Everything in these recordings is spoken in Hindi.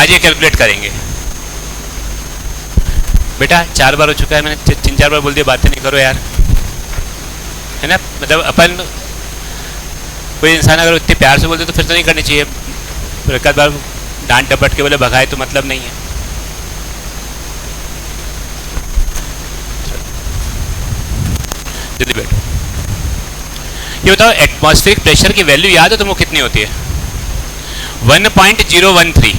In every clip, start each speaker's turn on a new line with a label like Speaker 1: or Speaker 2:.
Speaker 1: आज ये कैलकुलेट करेंगे। बेटा 4 बार हो चुका है, मैंने 3-4 बार बोल दिया बातें नहीं करो यार, है ना। मतलब अपन कोई इंसान अगर इतने प्यार से बोलते तो फिर तो नहीं करनी चाहिए, फिर एक आध बार डांट डपट के बोले भगाए तो मतलब नहीं है। जल्दी बैठो। ये बताओ एटमॉस्फेरिक प्रेशर की वैल्यू याद है तुमको कितनी होती है? 1.013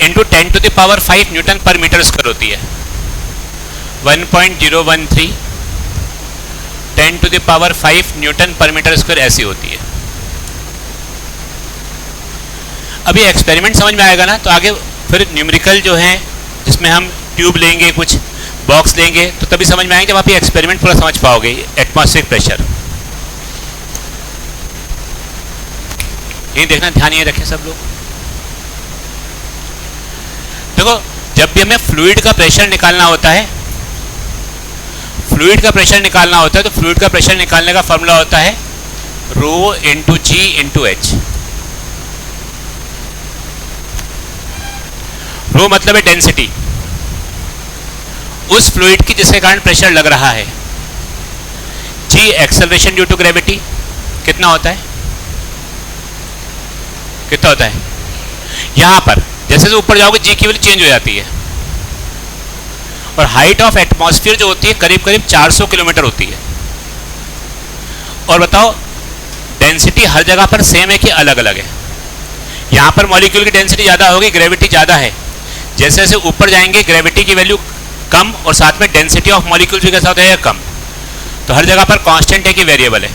Speaker 1: into 10⁵ Newton per metre square होती है। 1.013 10⁵ न्यूटन पर मीटर स्क्वायर ऐसी होती है। अभी एक्सपेरिमेंट समझ में आएगा ना तो आगे फिर न्यूमेरिकल जो है जिसमें हम ट्यूब लेंगे, कुछ बॉक्स लेंगे, तो तभी समझ में आएंगे जब आप ये एक्सपेरिमेंट पूरा समझ पाओगे एटमॉस्फेरिक प्रेशर। ये देखना, ध्यान ये रखें सब लोग। देखो जब भी हमें फ्लूइड का प्रेशर निकालना होता है, फ्लूइड का प्रेशर निकालना होता है तो फ्लूइड का प्रेशर निकालने का फॉर्मूला होता है रो इंटू जी इंटू एच। रो मतलब है डेंसिटी उस फ्लूइड की जिसके कारण प्रेशर लग रहा है। जी एक्सेलरेशन ड्यू टू ग्रेविटी कितना होता है, कितना होता है? यहां पर जैसे जैसे ऊपर जाओगे जी की वैल्यू चेंज हो जाती है। और हाइट ऑफ एटमॉस्फेयर जो होती है करीब करीब 400 किलोमीटर होती है। और बताओ डेंसिटी हर जगह पर सेम है कि अलग अलग है? यहां पर मॉलिक्यूल की डेंसिटी ज्यादा होगी, ग्रेविटी ज्यादा है। जैसे जैसे ऊपर जाएंगे ग्रेविटी की वैल्यू कम और साथ में डेंसिटी ऑफ मॉलिक्यूल्स भी कैसा होता है, कम। तो हर जगह पर कांस्टेंट है कि वेरिएबल है?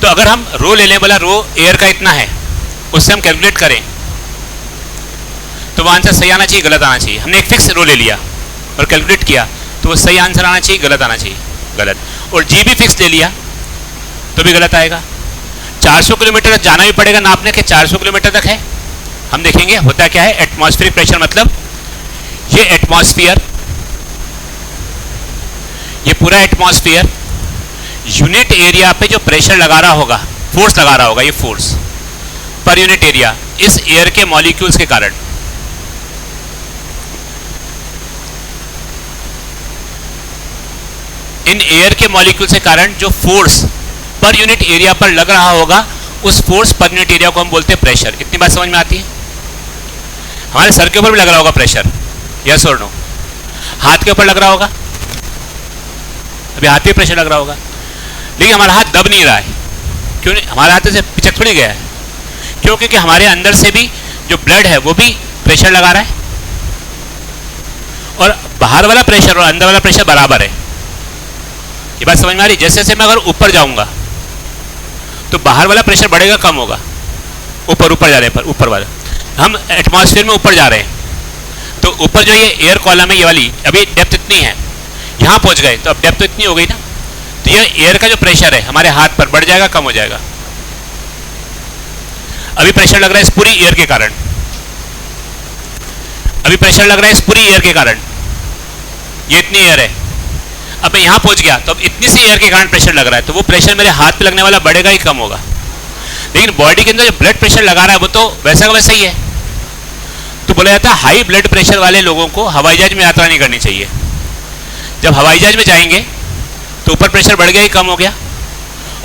Speaker 1: तो अगर हम रो ले लें, बोला रो एयर का इतना है, उससे हम कैलकुलेट करें तो वो आंसर सही आना चाहिए, गलत आना चाहिए? हमने एक फिक्स रो ले लिया और कैलकुलेट किया तो वो सही आंसर आना चाहिए, गलत आना चाहिए? गलत। और जी भी फिक्स ले लिया तो भी गलत आएगा। 400 किलोमीटर तक जाना भी पड़ेगा नापने के, 400 किलोमीटर तक है। हम देखेंगे होता क्या है एटमॉस्फेरिक प्रेशर। मतलब ये एटमॉस्फेयर, ये पूरा एटमॉस्फेयर यूनिट एरिया पे जो प्रेशर लगा रहा होगा, फोर्स लगा रहा होगा, ये फोर्स पर यूनिट एरिया इस एयर के मॉलिक्यूल्स के कारण। इन एयर के मॉलिक्यूल्स के कारण जो फोर्स पर यूनिट एरिया पर लग रहा होगा, उस फोर्स पर यूनिट एरिया को हम बोलते हैं प्रेशर। इतनी बात समझ में आती है? हमारे सर के ऊपर भी लग रहा होगा प्रेशर, यस और नो? हाथ के ऊपर लग रहा होगा, अभी हाथ पे प्रेशर लग रहा होगा, लेकिन हमारा हाथ दब नहीं रहा है। क्यों नहीं? हमारे हाथ से पिचक थोड़ी गया है। क्यों? क्योंकि हमारे अंदर से भी जो ब्लड है वो भी प्रेशर लगा रहा है, और बाहर वाला प्रेशर और अंदर वाला प्रेशर बराबर है। ये बात समझ में आ रही? जैसे जैसे मैं अगर ऊपर जाऊंगा तो बाहर वाला प्रेशर बढ़ेगा, कम होगा? ऊपर जा रहे हैं, पर ऊपर वाला, हम एटमॉस्फेयर में ऊपर जा रहे हैं तो ऊपर जो ये एयर कॉलम है, ये वाली, अभी डेप्थ इतनी है, यहां पहुंच गए तो अब डेप्थ तो इतनी हो गई ना, तो ये एयर का जो प्रेशर है हमारे हाथ पर बढ़ जाएगा, कम हो जाएगा? अभी प्रेशर लग रहा है इस पूरी एयर के कारण, अभी प्रेशर लग रहा है इस पूरी एयर के कारण, ये इतनी एयर है। अब मैं यहां पहुंच गया तो अब इतनी सी एयर के कारण प्रेशर लग रहा है, तो वो प्रेशर मेरे हाथ पे लगने वाला बढ़ेगा ही, कम होगा? लेकिन बॉडी के अंदर जो ब्लड प्रेशर लगा रहा है वो तो वैसा का वैसा ही है। तो बोला जाता है हाई ब्लड प्रेशर वाले लोगों को हवाई जहाज में यात्रा नहीं करनी चाहिए। जब हवाई जहाज में जाएंगे तो ऊपर प्रेशर बढ़ गया ही, कम हो गया?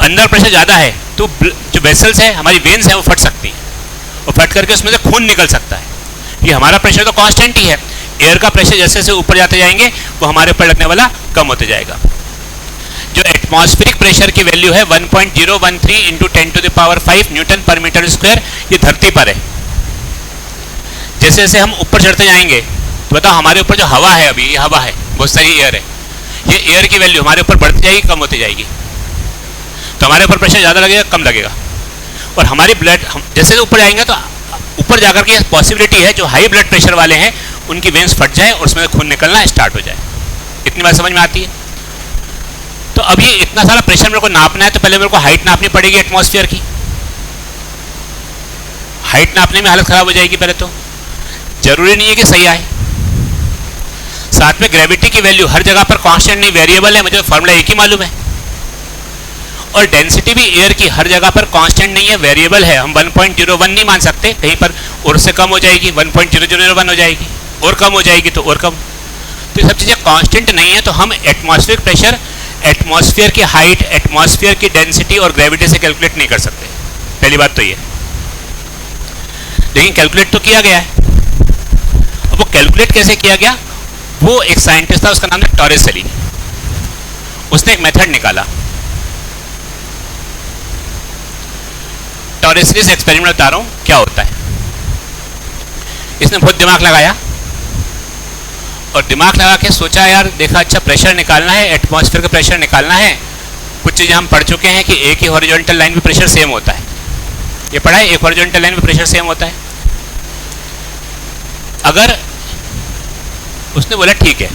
Speaker 1: अंदर प्रेशर ज़्यादा है तो जो वेसल्स है, हमारी वेन्स है, वो फट सकती हैं और फट करके उसमें से खून निकल सकता है। ये हमारा प्रेशर तो कांस्टेंट ही है, एयर का प्रेशर जैसे जैसे ऊपर जाते जाएंगे वो हमारे ऊपर लगने वाला कम होते जाएगा। जो एटमॉस्फेरिक प्रेशर की वैल्यू है 1.013 into 10⁵ Newton per metre square, ये धरती पर है। जैसे जैसे हम ऊपर चढ़ते जाएंगे तो बताओ हमारे ऊपर जो हवा है, अभी ये हवा है, बहुत सारी एयर है, ये एयर की वैल्यू हमारे ऊपर बढ़ती जाएगी, कम होती जाएगी? तो हमारे ऊपर प्रेशर ज़्यादा लगेगा, कम लगेगा? और हमारी ब्लड, हम जैसे ऊपर जाएंगे तो ऊपर जाकर के पॉसिबिलिटी है जो हाई ब्लड प्रेशर वाले हैं उनकी वेन्स फट जाए और उसमें खून निकलना स्टार्ट हो जाए। इतनी बात समझ में आती है? तो अब ये इतना सारा प्रेशर मेरे को नापना है तो पहले मेरे को हाइट नापनी पड़ेगी एटमॉस्फेयर की। हाइट नापने में हालत खराब हो जाएगी। पहले तो जरूरी नहीं है कि सही आए। साथ में ग्रेविटी की वैल्यू हर जगह पर कांस्टेंट नहीं, वेरिएबल है, मुझे फॉर्मूला एक ही मालूम है। और डेंसिटी भी एयर की हर जगह पर कांस्टेंट नहीं है, वेरिएबल है। हम 1.01 नहीं मान सकते, कहीं पर और से कम हो जाएगी, 1.001 हो जाएगी, और कम हो जाएगी तो और कम। तो ये सब चीज़ें कांस्टेंट नहीं है, तो हम एटमॉस्फेरिक प्रेशर, एटमॉस्फेयर की हाइट, एटमॉस्फेयर की डेंसिटी और ग्रेविटी से कैलकुलेट नहीं कर सकते। पहली बात तो ये, लेकिन कैलकुलेट तो किया गया है। अब वो कैलकुलेट कैसे किया गया, वो एक साइंटिस्ट था, उसका नाम है टॉरेसेली। उसने एक मेथड निकाला। टॉरेसेली से एक्सपेरिमेंट बता रहा हूं क्या होता है। इसने बहुत दिमाग लगाया और दिमाग लगा के सोचा, यार देखा, अच्छा प्रेशर निकालना है, एटमॉस्फेयर का प्रेशर निकालना है। कुछ चीज़ें हम पढ़ चुके हैं कि एक ही हॉरिजॉन्टल लाइन पे प्रेशर सेम होता है, ये पढ़ा है, एक हॉरिजॉन्टल लाइन पे प्रेशर सेम होता है। अगर उसने बोला ठीक है,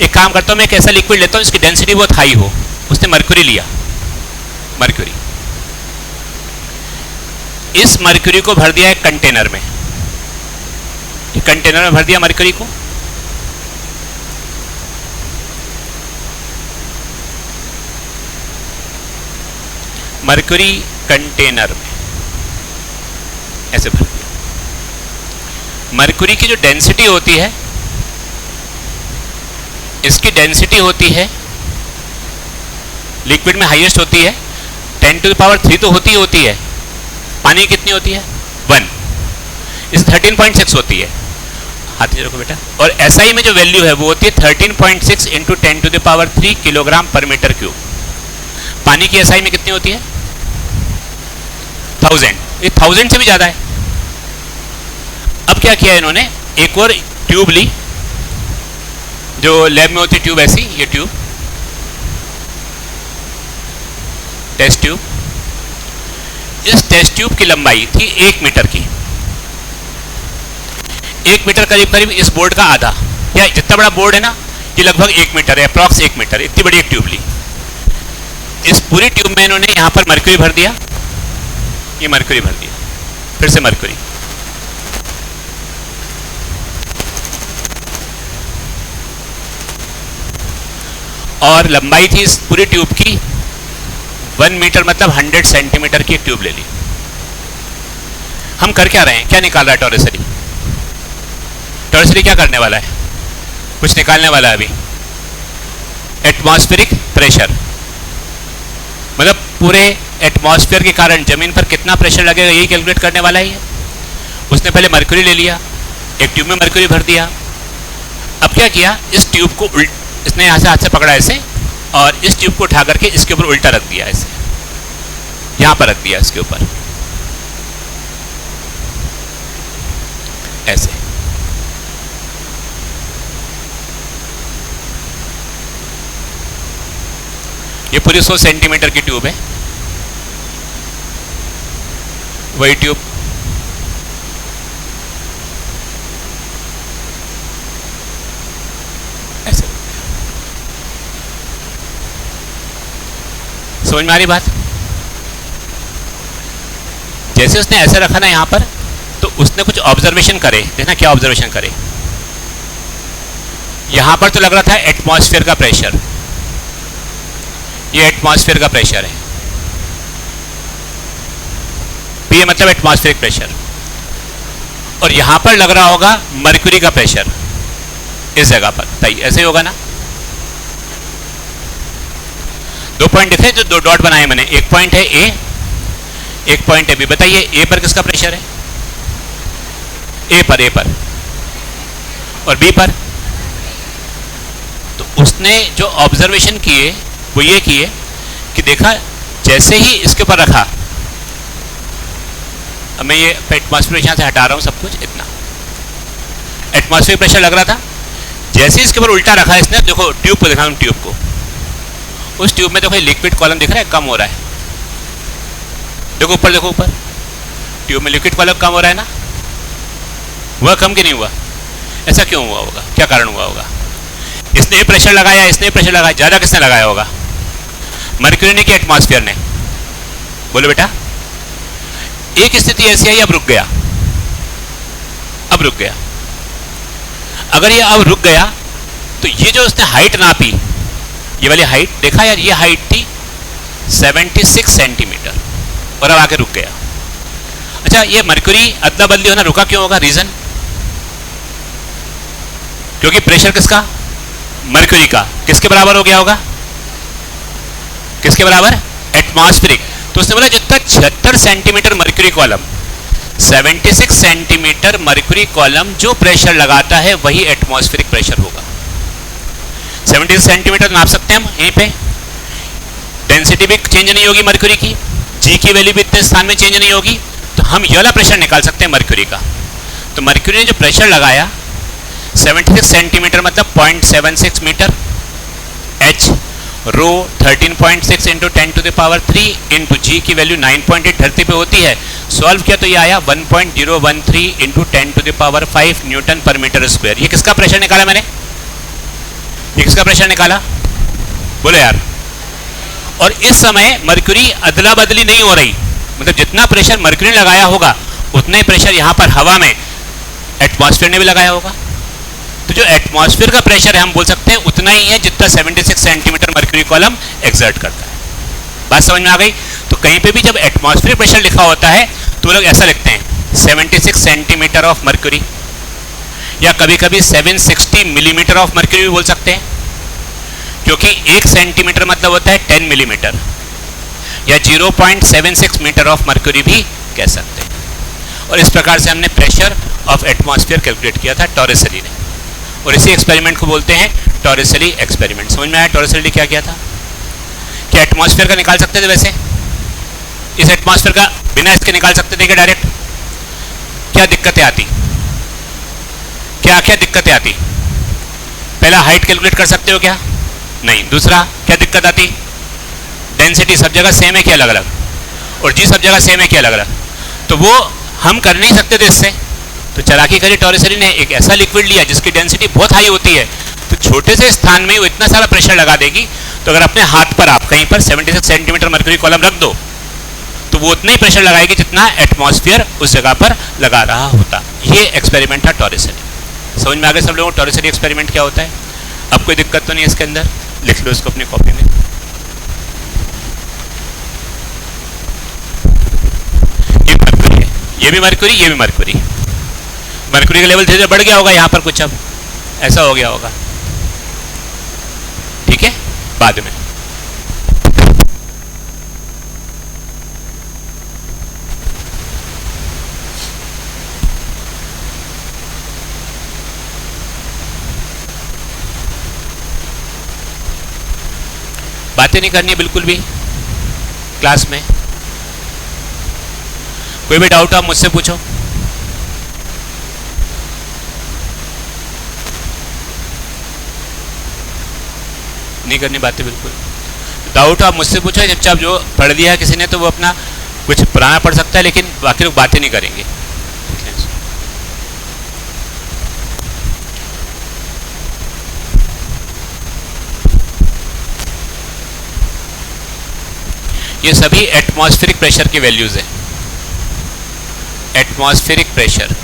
Speaker 1: एक काम करता हूँ, मैं एक ऐसा लिक्विड लेता हूँ इसकी डेंसिटी बहुत हाई हो। उसने मर्क्यूरी लिया, मर्क्यूरी। इस मर्क्यूरी को भर दिया एक कंटेनर में, कंटेनर में भर दिया मर्क्यूरी को। मर्क्यूरी कंटेनर में ऐसे भर दिया। मर्क्यूरी की जो डेंसिटी होती है, इसकी डेंसिटी होती है लिक्विड में हाईएस्ट होती है 10⁻³ तो होती है। पानी कितनी होती है 1, इस 13.6 होती है। हाथ रखो बेटा। और एसआई में जो वैल्यू है वो होती है 13.6 इंटू 10⁻³ किलोग्राम पर मीटर क्यूब। पानी की एसआई में कितनी होती है 1000, ये 1000 से भी ज्यादा है। अब क्या किया इन्होंने, एक और ट्यूब ली, जो लैब में होती ट्यूब ऐसी, ये ट्यूब टेस्ट ट्यूब। इस टेस्ट ट्यूब की लंबाई थी 1 मीटर की, 1 मीटर करीब करीब इस बोर्ड का आधा, या जितना बड़ा बोर्ड है ना ये लगभग 1 मीटर है, अप्रॉक्स 1 मीटर, इतनी बड़ी एक ट्यूब ली। इस पूरी ट्यूब में इन्होंने यहां पर मर्क्यूरी भर दिया, ये मर्क्यूरी भर दिया, फिर से मर्क्यूरी, और लंबाई थी इस पूरी ट्यूब की 1 मीटर, मतलब 100 सेंटीमीटर की एक ट्यूब ले ली। हम कर क्या रहे हैं, क्या निकाल रहा है टॉरेसेली? टॉरेसेली क्या करने वाला है, कुछ निकालने वाला है अभी। एटमॉस्फेरिक प्रेशर, मतलब पूरे एटमॉस्फेयर के कारण जमीन पर कितना प्रेशर लगेगा यही कैलकुलेट करने वाला है। उसने पहले मर्क्यूरी ले लिया, एक ट्यूब में मर्क्यूरी भर दिया। अब क्या किया, इस ट्यूब को इसने यहाँ से हाथ से पकड़ा ऐसे, और इस ट्यूब को उठा करके इसके ऊपर उल्टा रख दिया, ऐसे यहाँ पर रख दिया, इसके ऊपर ऐसे। ये पूरी 100 सेंटीमीटर की ट्यूब है, वही ट्यूब ऐसे। समझ में आ रही बात? जैसे उसने ऐसे रखा ना यहां पर, तो उसने कुछ ऑब्जर्वेशन करे, देखना क्या ऑब्जर्वेशन करे। यहां पर तो लग रहा था एटमॉस्फेयर का प्रेशर, ये एटमॉस्फेयर का प्रेशर है, पी मतलब एटमॉस्फेरिक प्रेशर। और यहां पर लग रहा होगा मर्क्यूरी का प्रेशर, इस जगह पर, सही ऐसे ही होगा ना। 2 पॉइंट दिखे, जो 2 डॉट बनाए मैंने, एक पॉइंट है ए, एक पॉइंट है बी। बताइए ए पर किसका प्रेशर है, ए पर, और बी पर। तो उसने जो ऑब्जर्वेशन किए वो ये किए कि देखा, जैसे ही इसके ऊपर रखा, अब मैं ये एटमॉस्फेयर यहां से हटा रहा हूं सब कुछ, इतना एटमॉस्फेयर प्रेशर लग रहा था। जैसे इसके ऊपर उल्टा रखा इसने, देखो ट्यूब को दिखा, ट्यूब को, उस ट्यूब में देखो लिक्विड कॉलम दिख रहा है, कम हो रहा है। देखो ऊपर, देखो ऊपर, ट्यूब में लिक्विड कॉलम कम हो रहा है ना, वह कम कि नहीं हुआ? ऐसा क्यों हुआ होगा, क्या कारण हुआ होगा? इसने प्रेशर लगाया, इसने प्रेशर लगाया, ज्यादा किसने लगाया होगा? मर्क्यूरी ने कि एटमॉस्फेयर ने? बोलो बेटा। एक स्थिति ऐसी आई, अब रुक गया, अब रुक गया। अगर ये अब रुक गया तो ये जो उसने हाइट नापी, ये वाली हाइट, देखा यार, ये हाइट थी 76 सेंटीमीटर, और अब आके रुक गया। अच्छा, ये मरकरी अदला बदली होना रुका क्यों होगा? रीजन, क्योंकि प्रेशर किसका? मरकरी का किसके बराबर हो गया होगा? किसके बराबर? एटमॉस्फेरिक। तो उसने बोला जितना 76 centimetre mercury column, 76 centimetre mercury column जो प्रेशर लगाता है वही एटमॉस्फेरिक प्रेशर होगा। 76 सेंटीमीटर नाप सकते हैं हम यहीं पे। डेंसिटी भी चेंज नहीं होगी मरकरी की, जी की वैल्यू भी इतने स्थान में चेंज नहीं होगी, तो हम ये वाला प्रेशर निकाल सकते हैं मरकरी का। तो मरकरी ने जो प्रेशर लगाया 76 सेंटीमीटर मतलब 0.76 metre, h rho 13.6 into 10 to the power 3 into g की वैल्यू 9.8 धरती पे होती है। सॉल्व किया तो ये आया 1.013 into 10 to the power 5 newton per metre square. ये किसका प्रेशर निकाला मैंने? ये किसका प्रेशर निकाला? बोलो यार। और इस समय मरकरी अदला बदली नहीं हो रही, मतलब जितना प्रेशर मरकरी ने लगाया होगा उतना ही प्रेशर यहाँ पर हवा में एटमॉस्फेयर ने भी लगाया होगा। तो जो एटमॉस्फेयर का प्रेशर है हम बोल सकते हैं उतना ही है जितना 76 सेंटीमीटर मरकरी कॉलम एक्सर्ट करता है। बात समझ में आ गई? तो कहीं पे भी जब एटमॉस्फेयर प्रेशर लिखा होता है तो लोग ऐसा लिखते हैं 76 सेंटीमीटर ऑफ मरकरी, या कभी कभी 760 मिलीमीटर ऑफ मरकरी भी बोल सकते हैं, क्योंकि 1 सेंटीमीटर मतलब होता है 10 मिलीमीटर, या 0.76 मीटर ऑफ मरकरी भी कह सकते हैं। और इस प्रकार से हमने प्रेशर ऑफ एटमॉस्फेयर कैलकुलेट किया था टॉरिसली ने, और इसी एक्सपेरिमेंट को बोलते हैं टॉरिसली एक्सपेरिमेंट। समझ में आया टॉरिसली क्या किया था? क्या एटमॉस्फेयर का निकाल सकते थे? वैसे इस एटमॉस्फेयर का बिना इसके निकाल सकते थे क्या डायरेक्ट? क्या दिक्कतें आती? क्या क्या दिक्कतें आती? पहला हाइट कैलकुलेट कर सकते हो क्या? नहीं। दूसरा क्या दिक्कत आती? डेंसिटी सब जगह सेम है क्या अलग अलग, और जी सब जगह सेम है क्या अलग अलग, तो वो हम कर नहीं सकते थे इससे। तो चालाकी करी टॉरिसली ने, एक ऐसा लिक्विड लिया जिसकी डेंसिटी बहुत हाई होती है, तो छोटे से स्थान में वो इतना सारा प्रेशर लगा देगी, तो अगर अपने हाथ पर आप कहीं पर 76 सेंटीमीटर मरकरी कॉलम रख दो तो वो उतना ही प्रेशर लगाएगी जितना एटमॉस्फेयर उस जगह पर लगा रहा होता। ये एक्सपेरिमेंट था टॉरिसली। समझ में आ गया सब लोगों को टॉरिसली एक्सपेरिमेंट क्या होता है? अब कोई दिक्कत तो नहीं है इसके अंदर? लिख लो इसको अपनी कॉपी में। ये मरकरी है, ये भी मरकरी, ये भी मरकरी। मरकरी का लेवल धीरे धीरे बढ़ गया होगा यहाँ पर, कुछ अब ऐसा हो गया होगा, ठीक है, बाद में। बातें नहीं करनी है बिल्कुल भी क्लास में। कोई भी डाउट आप मुझसे पूछो। नहीं करनी बातें बिल्कुल। डाउट आप मुझसे पूछो, जब जो पढ़ लिया है किसी ने तो वो अपना कुछ पुराना पढ़ सकता है, लेकिन बाकी लोग बातें नहीं करेंगे। ये सभी एटमॉस्फेरिक प्रेशर की वैल्यूज हैं। एटमॉस्फेरिक प्रेशर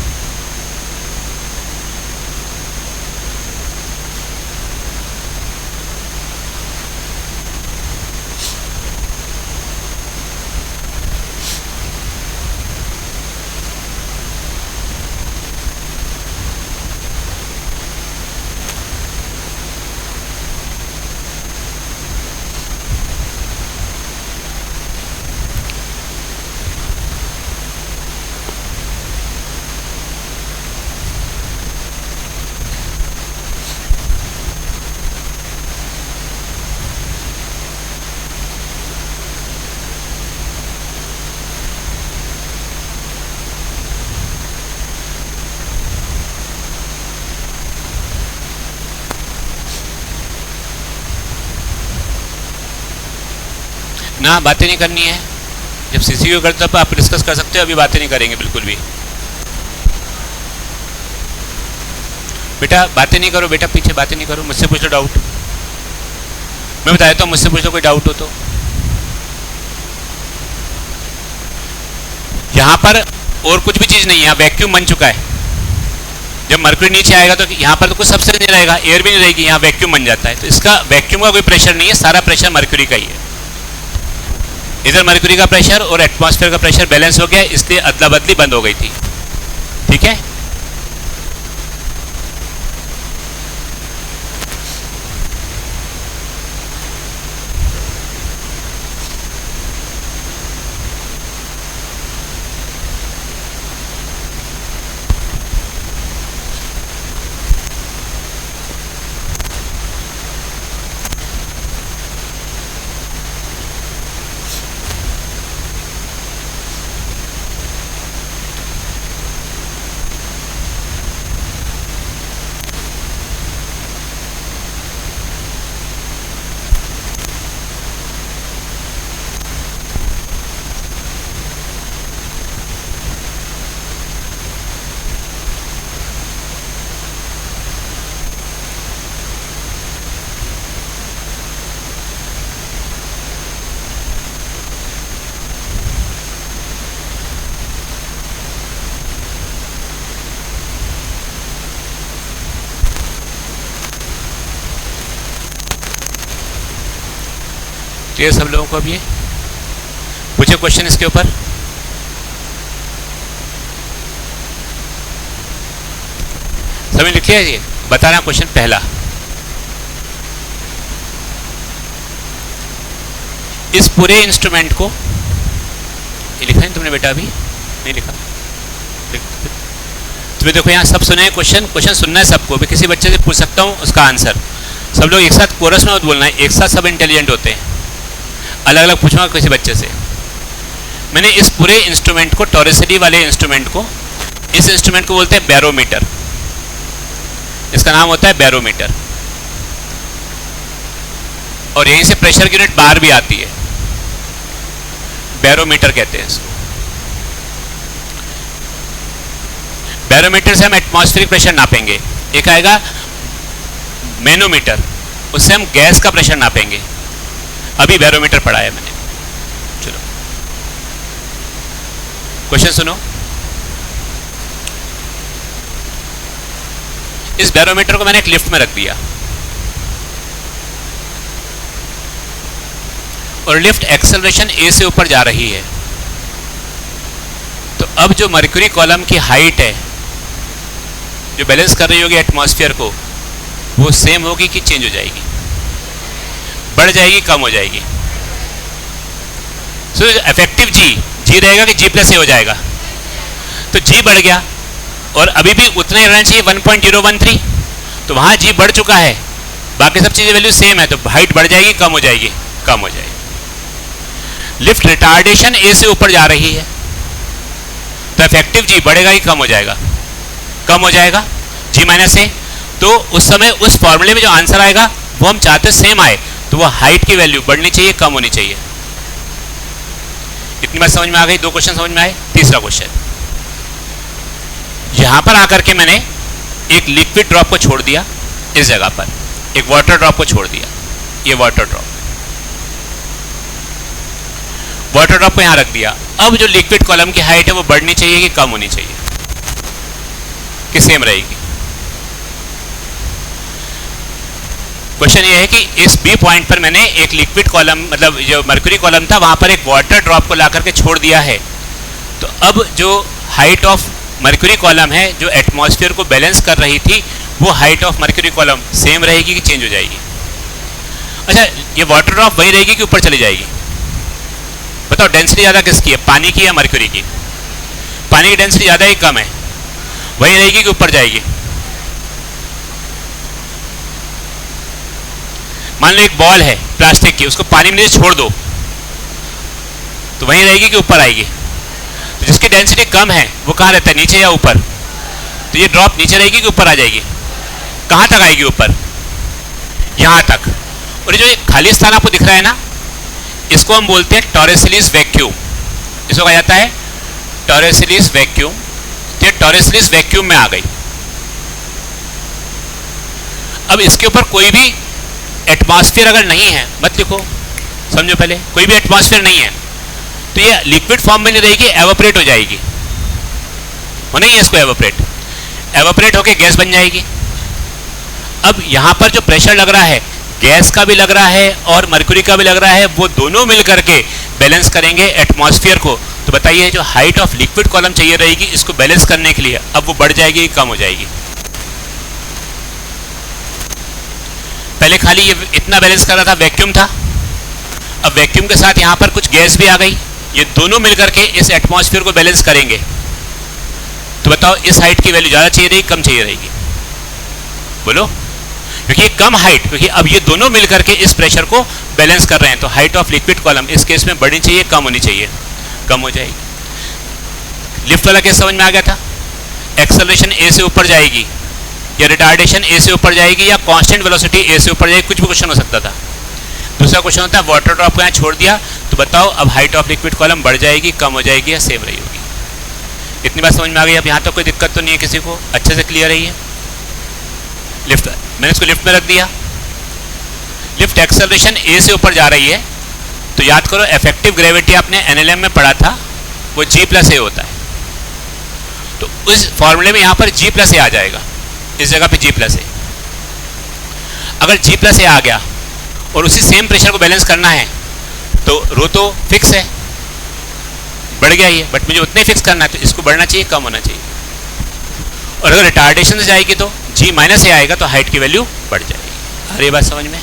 Speaker 1: ना, बातें नहीं करनी है। जब सीसीक्यू करते तब आप डिस्कस कर सकते हो, अभी बातें नहीं करेंगे बिल्कुल भी। बेटा बातें नहीं करो, बेटा पीछे बातें नहीं करो, मुझसे पूछो डाउट। मैं बता देता हूँ, मुझसे पूछो कोई डाउट हो तो। यहाँ पर और कुछ भी चीज़ नहीं है, यहाँ वैक्यूम बन चुका है। जब मरकरी नीचे आएगा तो यहाँ पर तो कुछ सबसे नहीं रहेगा, एयर भी नहीं रहेगी, यहाँ वैक्यूम बन जाता है। तो इसका वैक्यूम का कोई प्रेशर नहीं है, सारा प्रेशर मरकरी का ही है। इधर मरकरी का प्रेशर और एटमॉस्फेयर का प्रेशर बैलेंस हो गया, इसलिए अदला बदली बंद हो गई थी। ठीक है, क्लियर सब लोगों को? अब ये पूछे क्वेश्चन इसके ऊपर। सभी लिख लिया? ये बताना क्वेश्चन पहला, इस पूरे इंस्ट्रूमेंट को, ये लिखा है तुमने बेटा? अभी नहीं लिखा? तुम्हें देखो यहाँ सब सुने क्वेश्चन, क्वेश्चन सुनना है सबको, भी किसी बच्चे से पूछ सकता हूँ उसका आंसर। सब लोग एक साथ कोरस में मत बोलना है, एक साथ सब इंटेलिजेंट होते हैं, अलग अलग पूछूंगा किसी बच्चे से। मैंने इस पूरे इंस्ट्रूमेंट को, टॉरिसिटी वाले इंस्ट्रूमेंट को, इस इंस्ट्रूमेंट को बोलते हैं बैरोमीटर। इसका नाम होता है बैरोमीटर, और यहीं से प्रेशर की यूनिट बाहर भी आती है, बैरोमीटर कहते हैं इसको। बैरोमीटर से हम एटमॉस्फेरिक प्रेशर नापेंगे। एक आएगा मैनोमीटर, उससे हम गैस का प्रेशर नापेंगे। अभी बैरोमीटर पढ़ा है मैंने। चलो क्वेश्चन सुनो। इस बैरोमीटर को मैंने एक लिफ्ट में रख दिया, और लिफ्ट एक्सेलरेशन ए से ऊपर जा रही है। तो अब जो मर्क्यूरी कॉलम की हाइट है, जो बैलेंस कर रही होगी एटमॉस्फेयर को, वो सेम होगी कि चेंज हो जाएगी? बढ़ जाएगी, कम हो जाएगी? सो इफेक्टिव जी रहेगा कि जी प्लस ए हो जाएगा? तो जी बढ़ गया, और अभी भी उतना ही रहना चाहिए 1.013, तो वहां जी बढ़ चुका है, बाकी सब चीजें वैल्यू सेम है, तो हाइट बढ़ जाएगी, कम हो जाएगी? कम हो जाएगी। लिफ्ट रिटार्डेशन ए से ऊपर जा रही है, तो इफेक्टिव जी बढ़ेगा कि कम हो जाएगा? कम हो जाएगा, जी माइनस ए। तो उस समय उस फॉर्मूले में जो आंसर आएगा वो हम चाहते सेम आए, तो वो हाइट की वैल्यू बढ़नी चाहिए, कम होनी चाहिए। इतनी बात समझ में आ गई? दो क्वेश्चन समझ में आए। तीसरा क्वेश्चन, यहां पर आकर के मैंने एक लिक्विड ड्रॉप को छोड़ दिया, इस जगह पर एक वाटर ड्रॉप को छोड़ दिया, ये वाटर ड्रॉप को यहां रख दिया। अब जो लिक्विड कॉलम की हाइट है वो बढ़नी चाहिए कि कम होनी चाहिए, कि सेम रहेगी? क्वेश्चन ये है कि इस बी पॉइंट पर मैंने एक लिक्विड कॉलम, मतलब जो मर्क्यूरी कॉलम था, वहां पर एक वाटर ड्रॉप को ला करके छोड़ दिया है। तो अब जो हाइट ऑफ मर्क्यूरी कॉलम है, जो एटमॉस्फेयर को बैलेंस कर रही थी, वो height of mercury column same रहेगी कि चेंज हो जाएगी? अच्छा, ये वाटर ड्रॉप वही रहेगी कि ऊपर चली जाएगी? बताओ, डेंसिटी ज्यादा किसकी है, पानी की या मर्क्यूरी की? पानी की डेंसिटी ज्यादा ही कम है, वही रहेगी कि ऊपर जाएगी? मान लो एक बॉल है प्लास्टिक की, उसको पानी में नीचे छोड़ दो, तो वहीं रहेगी कि ऊपर आएगी? तो जिसकी डेंसिटी कम है वो कहाँ रहता है, नीचे या ऊपर? तो ये ड्रॉप नीचे रहेगी कि ऊपर आ जाएगी? कहाँ तक आएगी? ऊपर, यहाँ तक। और जो एक खाली स्थान आपको दिख रहा है ना, इसको हम बोलते हैं टॉरेसिलिस वैक्यूम। इसको कहा जाता है टॉरेसिलिस वैक्यूम। तो टॉरेसिलिस वैक्यूम में आ गई। अब इसके ऊपर कोई भी एटमॉस्फेयर अगर नहीं है, मत लिखो, समझो पहले, कोई भी एटमॉस्फेयर नहीं है, तो ये लिक्विड फॉर्म में नहीं रहेगी, एवापोरेट हो जाएगी। होना ही है इसको एवापोरेट होके गैस बन जाएगी। अब यहां पर जो प्रेशर लग रहा है, गैस का भी लग रहा है और मरकुरी का भी लग रहा है, वो दोनों मिल करके बैलेंस करेंगे एटमॉस्फेयर को। तो बताइए जो हाइट ऑफ लिक्विड कॉलम चाहिए रहेगी इसको बैलेंस करने के लिए, अब वो बढ़ जाएगी कम हो जाएगी? पहले खाली ये इतना बैलेंस कर रहा था, वैक्यूम था, अब वैक्यूम के साथ यहां पर कुछ गैस भी आ गई, ये दोनों मिलकर के इस एटमॉस्फेयर को बैलेंस करेंगे। तो बताओ इस हाइट की वैल्यू ज्यादा चाहिए रहेगी कम चाहिए रहेगी? बोलो, क्योंकि कम हाइट, क्योंकि अब ये दोनों मिलकर के इस प्रेशर को बैलेंस कर रहे हैं, तो हाइट ऑफ लिक्विड कॉलम इस केस में बढ़नी चाहिए कम होनी चाहिए? कम हो जाएगी। लिफ्ट वाला केस समझ में आ गया था? एक्सेलरेशन ए से ऊपर जाएगी या रिटार्डेशन ए से ऊपर जाएगी या कांस्टेंट वेलोसिटी ए से ऊपर जाएगी, कुछ भी क्वेश्चन हो सकता था। दूसरा क्वेश्चन होता है वाटर ड्रॉप को यहाँ छोड़ दिया, तो बताओ अब हाइट ऑफ लिक्विड कॉलम बढ़ जाएगी कम हो जाएगी या सेम रही होगी? इतनी बात समझ में आ गई? अब यहाँ तो कोई दिक्कत तो नहीं है किसी को, अच्छे से क्लियर रही है? लिफ्ट, मैंने इसको लिफ्ट में रख दिया। लिफ्ट एक्सेलरेशन ए से ऊपर जा रही है, तो याद करो इफेक्टिव ग्रेविटी आपने एनएलएम में पढ़ा था, वो जी प्लस ए होता है। तो उस फॉर्मूले में यहाँ पर जी प्लस ए आ जाएगा, इस जगह पे जी प्लस ए। अगर जी प्लस ए आ गया और उसी सेम प्रेशर को बैलेंस करना है तो रो तो फिक्स है, बढ़ गया ये, बट मुझे उतना ही फिक्स करना है, तो इसको बढ़ना चाहिए कम होना चाहिए? और अगर रिटार्डेशन से जाएगी तो जी माइनस ए आएगा, तो हाइट की वैल्यू बढ़ जाएगी। अरे बात समझ में?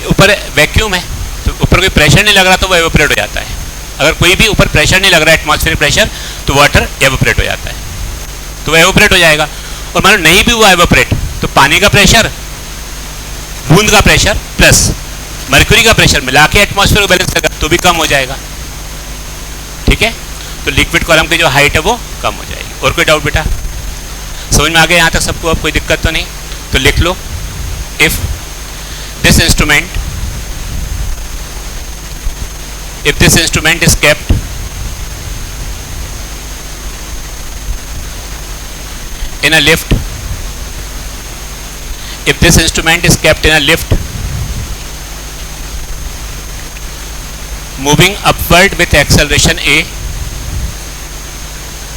Speaker 1: ऊपर वैक्यूम है तो ऊपर कोई प्रेशर नहीं लग रहा तो वो एवोपरेट हो जाता है। अगर कोई भी ऊपर प्रेशर नहीं लग रहा है एटमॉस्फेरिक प्रेशर, तो वाटर एवोपरेट हो जाता है, तो वो एवोपरेट हो जाएगा। और मान लो नहीं भी हुआ एवोपरेट, तो पानी का प्रेशर, बूंद का प्रेशर प्लस मरक्यूरी का प्रेशर मिला के एटमॉस्फेयर को बैलेंस करेगा तो भी कम हो जाएगा। ठीक है, तो लिक्विड कॉलम की जो हाइट है वो कम हो जाएगी। और कोई डाउट बेटा? समझ में आ गया यहाँ तक सबको? अब कोई दिक्कत तो नहीं? तो लिख लो, if this instrument is kept in a lift, if this instrument is kept in a lift moving upward with acceleration a,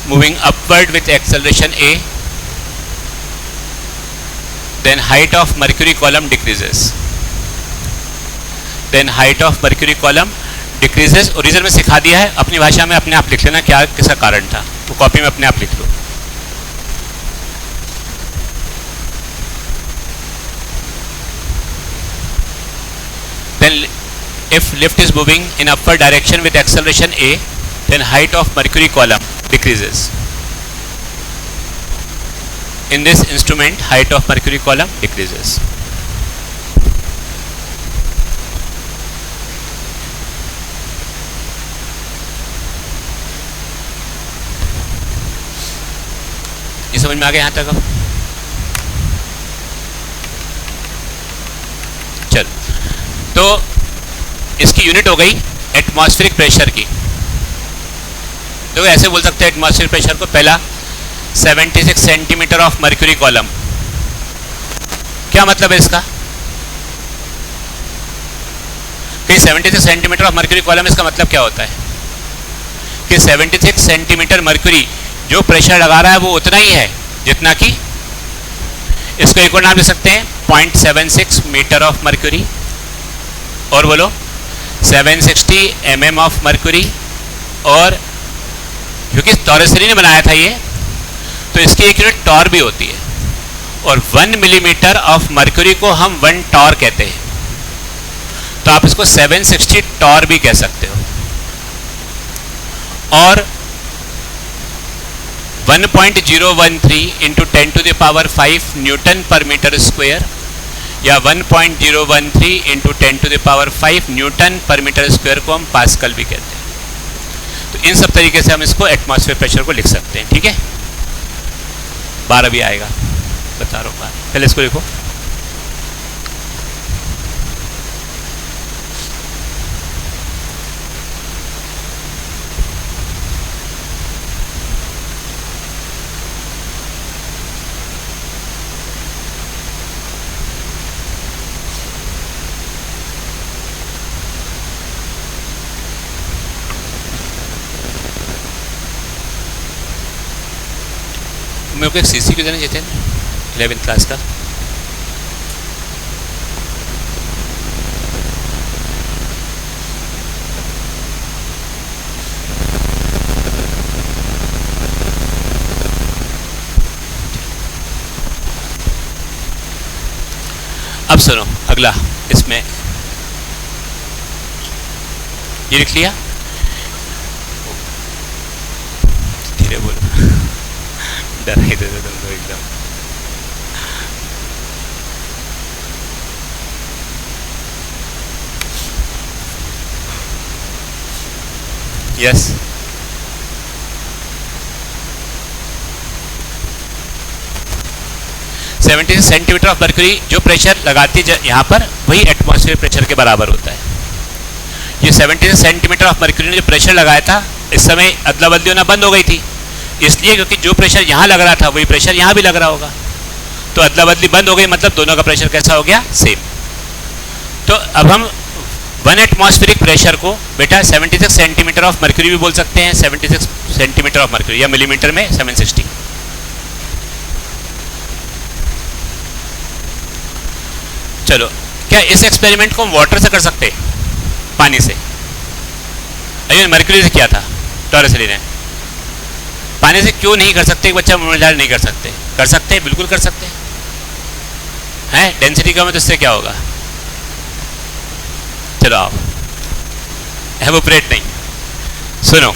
Speaker 1: moving upward with acceleration a, then height of mercury column decreases, then height of mercury column decreases। Original में सिखा दिया है, अपनी भाषा में अपने आप लिख लेना क्या किसका कारण था, तो कॉपी में अपने आप लिख लो। Then if lift is moving in upward direction with acceleration a, then height of mercury column decreases. In this instrument, height of mercury column decreases. ये समझ में आ गया यहाँ तक? अब चल, तो इसकी यूनिट हो गई एटमॉस्फेरिक प्रेशर की। तो ऐसे बोल सकते हैं एटमॉस्फेरिक प्रेशर को, पहला 76 सेंटीमीटर ऑफ मर्क्यूरी कॉलम। क्या मतलब है इसका? कि 76 सेंटीमीटर ऑफ मर्क्यूरी कॉलम, इसका मतलब क्या होता है कि 76 सेंटीमीटर मर्क्यूरी जो प्रेशर लगा रहा है वो उतना ही है जितना कि, इसको एक और नाम दे सकते हैं 0.76 मीटर ऑफ मर्क्यूरी, और बोलो 760 mm ऑफ मर्क्यूरी। और क्योंकि टॉरसरी ने बनाया था ये, तो इसकी एक यूनिट टॉर भी होती है, और 1 मिलीमीटर ऑफ मर्क्यूरी को हम 1 टॉर कहते हैं, तो आप इसको 760 टॉर भी कह सकते हो। और 1.013 into 10 to the power 5 newton per metre square, या 1.013 into 10 to the power 5 newton per metre square को हम पास्कल भी कहते हैं। तो इन सब तरीके से हम इसको एटमॉस्फेयर प्रेशर को लिख सकते हैं। ठीक है, 12 भी आएगा, बता रहा हूँ। पहले इसको लिखो, मेरे को एक सीसी क्यों देना जितेन 11th क्लास का? अब सुनो अगला, इसमें ये लिख लिया, धीरे बोलो, डरा ही देते तुम तो एकदम। यस, 76 सेंटीमीटर ऑफ मर्क्यूरी जो प्रेशर लगाती है यहाँ पर, वही एटमॉस्फेयर प्रेशर के बराबर होता है। ये 76 सेंटीमीटर ऑफ मर्क्यूरी ने जो प्रेशर लगाया था, इस समय अदला बदली होना बंद हो गई थी, इसलिए क्योंकि जो प्रेशर यहाँ लग रहा था वही प्रेशर यहाँ भी लग रहा होगा, तो अदला बदली बंद हो गई, मतलब दोनों का प्रेशर कैसा हो गया, सेम। तो अब हम 1 एटमॉस्फेरिक प्रेशर को बेटा 76 सेंटीमीटर ऑफ मर्क्यूरी भी बोल सकते हैं, 76 सेंटीमीटर ऑफ मर्क्यूरी, या मिलीमीटर में 760। चलो, क्या इस एक्सपेरिमेंट को हम वाटर से कर सकते हैं, पानी से? अरे मर्क्यूरी से किया था टॉरसली ने, पानी से क्यों नहीं कर सकते? एक बच्चा मुझे नहीं कर सकते, कर सकते हैं, बिल्कुल कर सकते हैं, डेंसिटी कम है तो इससे क्या होगा? चलो आओ, एवोपरेट नहीं, सुनो,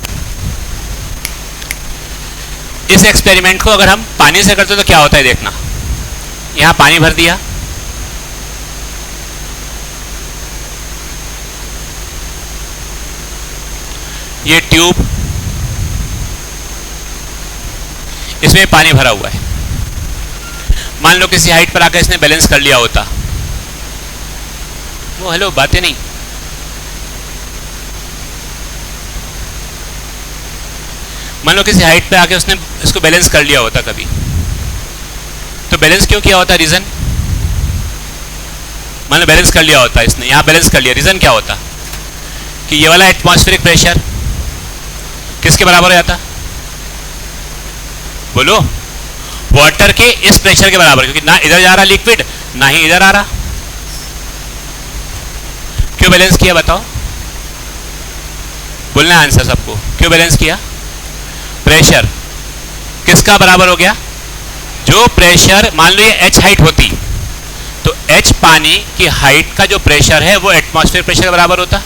Speaker 1: इस एक्सपेरिमेंट को अगर हम पानी से करते तो क्या होता है देखना। यहां पानी भर दिया, ये ट्यूब, इसमें पानी भरा हुआ है, मान लो किसी हाइट पर आकर इसने बैलेंस कर लिया होता, वो हेलो बातें नहीं, मान लो किसी हाइट पे आके उसने इसको बैलेंस कर लिया होता कभी, तो बैलेंस क्यों किया होता? रीजन, मान लो बैलेंस कर लिया होता इसने, यहां बैलेंस कर लिया, रीजन क्या होता कि ये वाला एटमॉस्फेरिक प्रेशर किसके बराबर हो जाता? बोलो, वाटर के इस प्रेशर के बराबर, क्योंकि ना इधर जा रहा लिक्विड ना ही इधर आ रहा। क्यों बैलेंस किया बताओ, बोलना आंसर सबको, क्यों बैलेंस किया? प्रेशर किसका बराबर हो गया? जो प्रेशर, मान लो ये h हाइट होती तो h पानी की हाइट का जो प्रेशर है वो एटमॉस्फेयर प्रेशर के बराबर होता।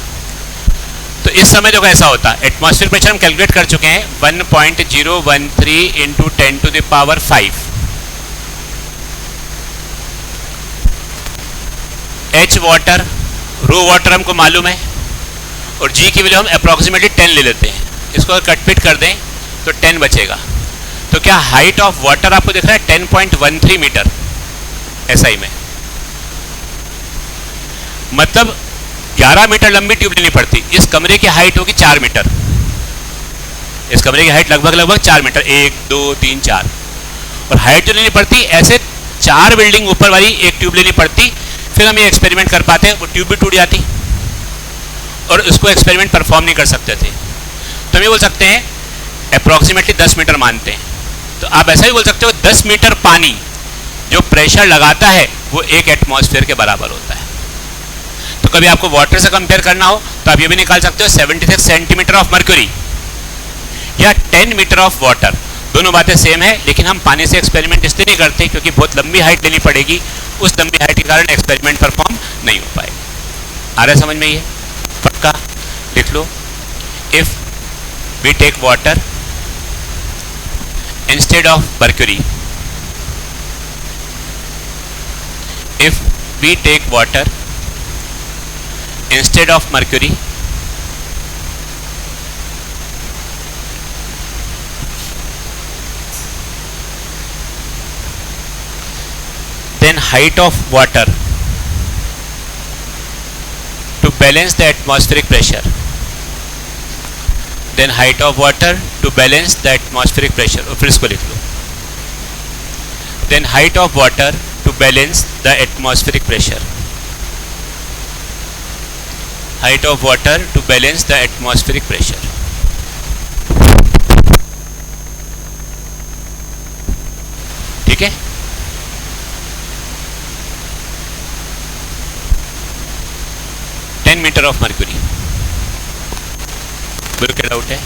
Speaker 1: तो इस समय जो कैसा होता, एटमॉस्फेयर प्रेशर हम कैलकुलेट कर चुके हैं 1.013 into 10 to the power 5। h water, rho water हमको मालूम है, और g की वैल्यू हम अप्रोक्सीमेटली 10 ले लेते हैं, इसको अगर कटपिट कर दें तो 10 बचेगा। तो क्या हाइट ऑफ वाटर आपको दिख रहा है 10.13 मीटर एसआई में, मतलब 11 मीटर लंबी ट्यूब लेनी पड़ती। इस कमरे की हाइट होगी 4 मीटर, इस कमरे की हाइट लगभग 4 मीटर, 1 2 3 4, और हाइट जो लेनी पड़ती ऐसे 4 बिल्डिंग ऊपर वाली एक ट्यूब लेनी पड़ती, फिर हम ये एक्सपेरिमेंट कर पाते, वो ट्यूब भी टूट जाती और उसको एक्सपेरिमेंट परफॉर्म नहीं कर सकते थे। तो हम ये बोल सकते हैं अप्रॉक्सीमेटली 10 मीटर मानते हैं, तो आप ऐसा ही बोल सकते हो 10 मीटर पानी जो प्रेशर लगाता है वो 1 एटमॉस्फेयर के बराबर होता है। तो कभी आपको वाटर से कंपेयर करना हो तो आप ये भी निकाल सकते हो 76 सेंटीमीटर ऑफ मर्क्यूरी या 10 मीटर ऑफ वाटर, दोनों बातें सेम है, लेकिन हम पानी से एक्सपेरिमेंट इसलिए नहीं करते क्योंकि बहुत लंबी हाइट लेनी पड़ेगी, उस लंबी हाइट के कारण एक्सपेरिमेंट परफॉर्म नहीं हो पाएगा। आ रहा है समझ में? ये पक्का लिख लो, if we take water instead of mercury, if we take water instead of mercury, then height of water to balance the atmospheric pressure, then height of water to balance the atmospheric pressure, और फिर इसको लिख लो, then height of water to balance the atmospheric pressure, height of water to balance the atmospheric pressure। ठीक है, मीटर ऑफ मर्क्यूरी, बोलो क्या डाउट है?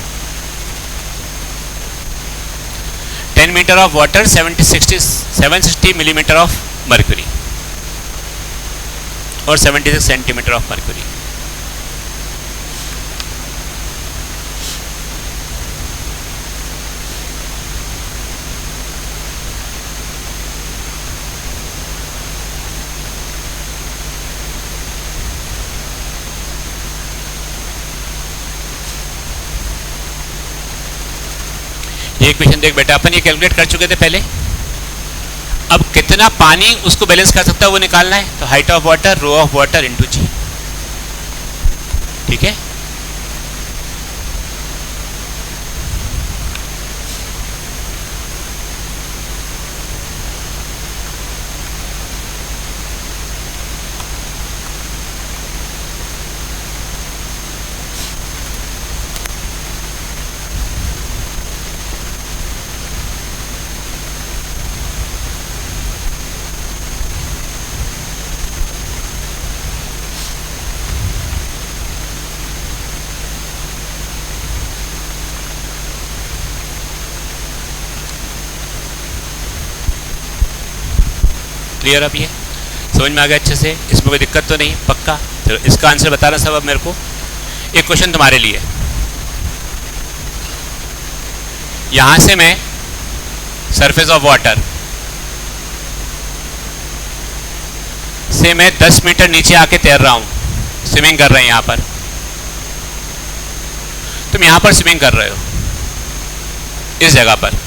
Speaker 1: 10 metre of water, 760 millimetre of mercury. और 76 सेंटीमीटर ऑफ मर्क्यूरी। ये इक्वेशन देख बेटा, अपन ये कैलकुलेट कर चुके थे पहले। अब कितना पानी उसको बैलेंस कर सकता है वो निकालना है। तो height of water, rho of water into g, ठीक है। क्लियर? अब ये समझ में आ गया अच्छे से, इसमें कोई दिक्कत तो नहीं? पक्का? चलो इसका आंसर बताना सब। अब मेरे को एक क्वेश्चन तुम्हारे लिए, यहां से मैं सरफेस ऑफ वाटर से मैं 10 मीटर नीचे आके तैर रहा हूं, स्विमिंग कर रहे हैं यहां पर। तुम यहां पर स्विमिंग कर रहे हो इस जगह पर,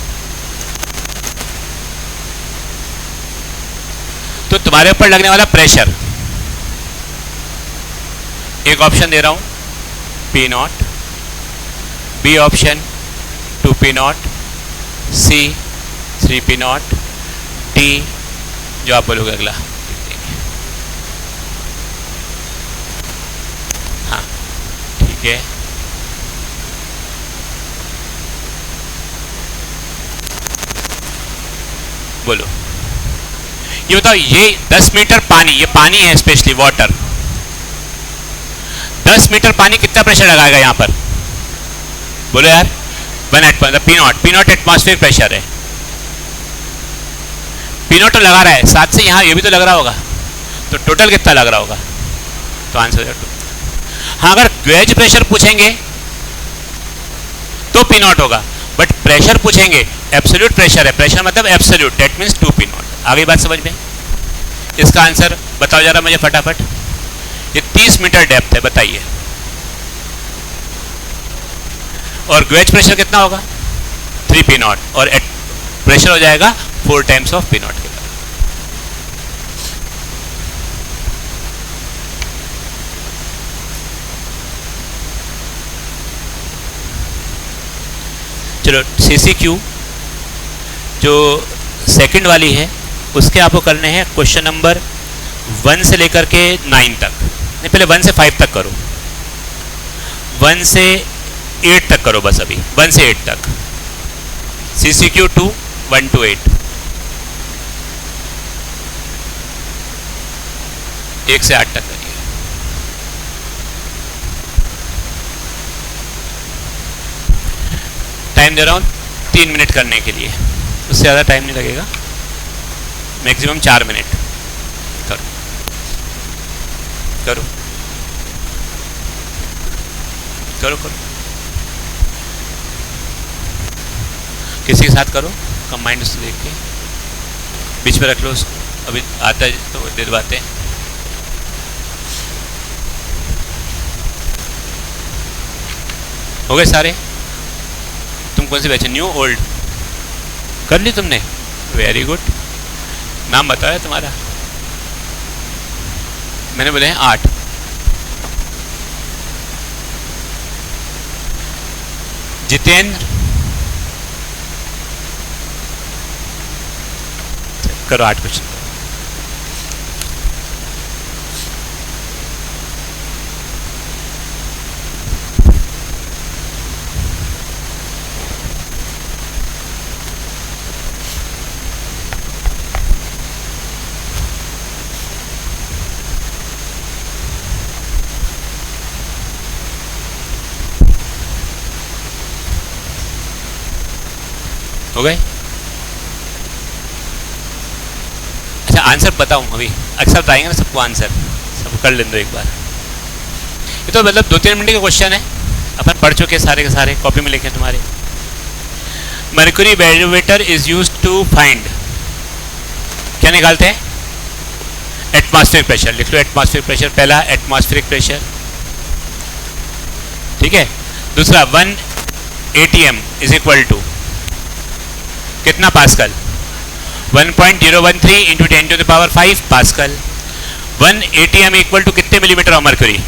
Speaker 1: तो तुम्हारे ऊपर लगने वाला प्रेशर, एक ऑप्शन दे रहा हूं P0, B option 2P0, C 3P0, D जो आप बोलोगे अगला। हाँ ठीक है, बोलो ये बताओ, ये 10 मीटर पानी, ये पानी है स्पेशली वाटर, 10 मीटर पानी कितना प्रेशर लगाएगा यहां पर? बोलो यार। P0 एटमॉस्फेरिक प्रेशर है। P0 तो लगा रहा है, साथ से यहां ये भी तो लग रहा होगा, तो टोटल कितना लग रहा होगा? तो आंसर है 2। हाँ, अगर गेज प्रेशर पूछेंगे तो P0 होगा, बट प्रेशर पूछेंगे, एब्सोल्यूट प्रेशर है, प्रेशर मतलब एब्सोल्यूट, दैट मींस 2P0। आ गई बात समझ में? इसका आंसर बताओ जरा मुझे फटाफट। ये 30 मीटर डेप्थ है, बताइए। और गेज प्रेशर कितना होगा? 3P0, और प्रेशर हो जाएगा 4 टाइम्स ऑफ P0 के। चलो CCQ जो सेकंड वाली है उसके आपको करने हैं क्वेश्चन नंबर 1 से लेकर के 9 तक। नहीं, पहले 1 से 5 तक करो, 1 से 8 तक करो बस, अभी 1 से 8 तक। CCQ 2 1 to 8, 1 से 8 तक करिए। टाइम दे रहा हूँ 3 मिनट करने के लिए, उससे ज़्यादा टाइम नहीं लगेगा, मैक्सिमम 4 मिनट। करो करो करो करो, किसी के साथ करो, कंबाइंड उससे देख के बीच में रख लो उसको, अभी आता है तो दे दबाते हैं। हो गए सारे? तुम कौन से बैचे? न्यू ओल्ड कर ली तुमने? Very good. नाम बताया तुम्हारा? मैंने बोले हैं 8। जितेंद्र, करो 8 क्वेश्चन। हो गए? अच्छा आंसर बताऊं अभी? अक्सर बताएंगे ना सबको आंसर, सब कर लें दो एक बार। ये तो मतलब 2-3 मिनट के क्वेश्चन है, अपन पढ़ चुके सारे के सारे, कॉपी में लिखे तुम्हारे। Mercury barometer is use to find, क्या निकालते हैं? Atmospheric pressure. लिख लो एटमॉस्फेरिक प्रेशर, पहला एटमॉस्फेरिक प्रेशर, ठीक है। दूसरा 1 ATM इज इक्वल टू कितना pascal? 1.013 into 10 to the power 5 pascal. 1 ATM equal to कितने millimetre of mercury?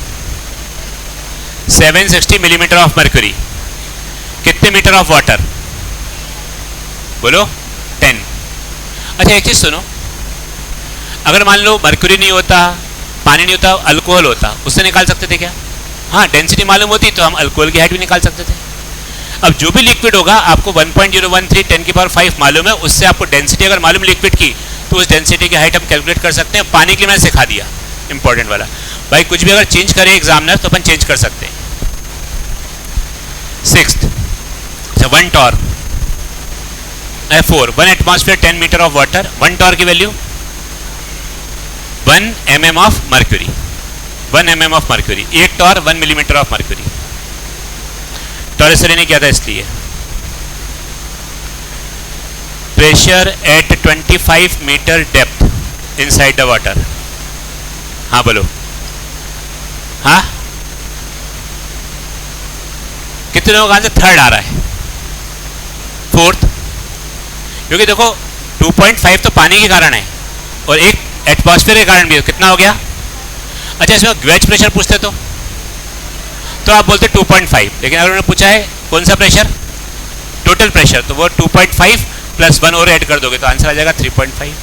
Speaker 1: 760 millimetre of mercury. कितने मीटर ऑफ वाटर? बोलो 10। अच्छा एक चीज सुनो, अगर मान लो मर्क्यूरी नहीं होता, पानी नहीं होता, अल्कोहल होता, उससे निकाल सकते थे क्या? हाँ, डेंसिटी मालूम होती तो हम अल्कोहल की हाइट भी निकाल सकते थे। अब जो भी लिक्विड होगा आपको 1.013 10 की पावर 5 मालूम है, उससे आपको डेंसिटी अगर मालूम लिक्विड की तो उस डेंसिटी की हाइट हम कैलकुलेट कर सकते हैं। पानी के लिए मैंने सिखा दिया, इंपॉर्टेंट वाला। भाई कुछ भी अगर चेंज करें एग्जामिनर तो अपन चेंज कर सकते हैं। 6th, 1 torr 4 1 atmosphere 10 metre of water. 1 torr की value 1 mm of mercury, 1 mm of mercury. 1 torr 1 millimetre of mercury. Torricelli ने किया था इसलिए। Pressure at 25 metre depth inside the water. हाँ बोलो, हाँ कितने लोगों का आंसर थर्ड आ रहा है? 4th, क्योंकि देखो 2.5 तो पानी के कारण है और 1 एटमॉस्फेयर के कारण भी है, कितना हो गया? अच्छा इसमें ग्वेज प्रेशर पूछते तो आप बोलते 2.5, लेकिन अगर उन्होंने पूछा है कौन सा प्रेशर, टोटल प्रेशर, तो वो 2.5 प्लस 1 और ऐड कर दोगे तो आंसर आ जाएगा 3.5।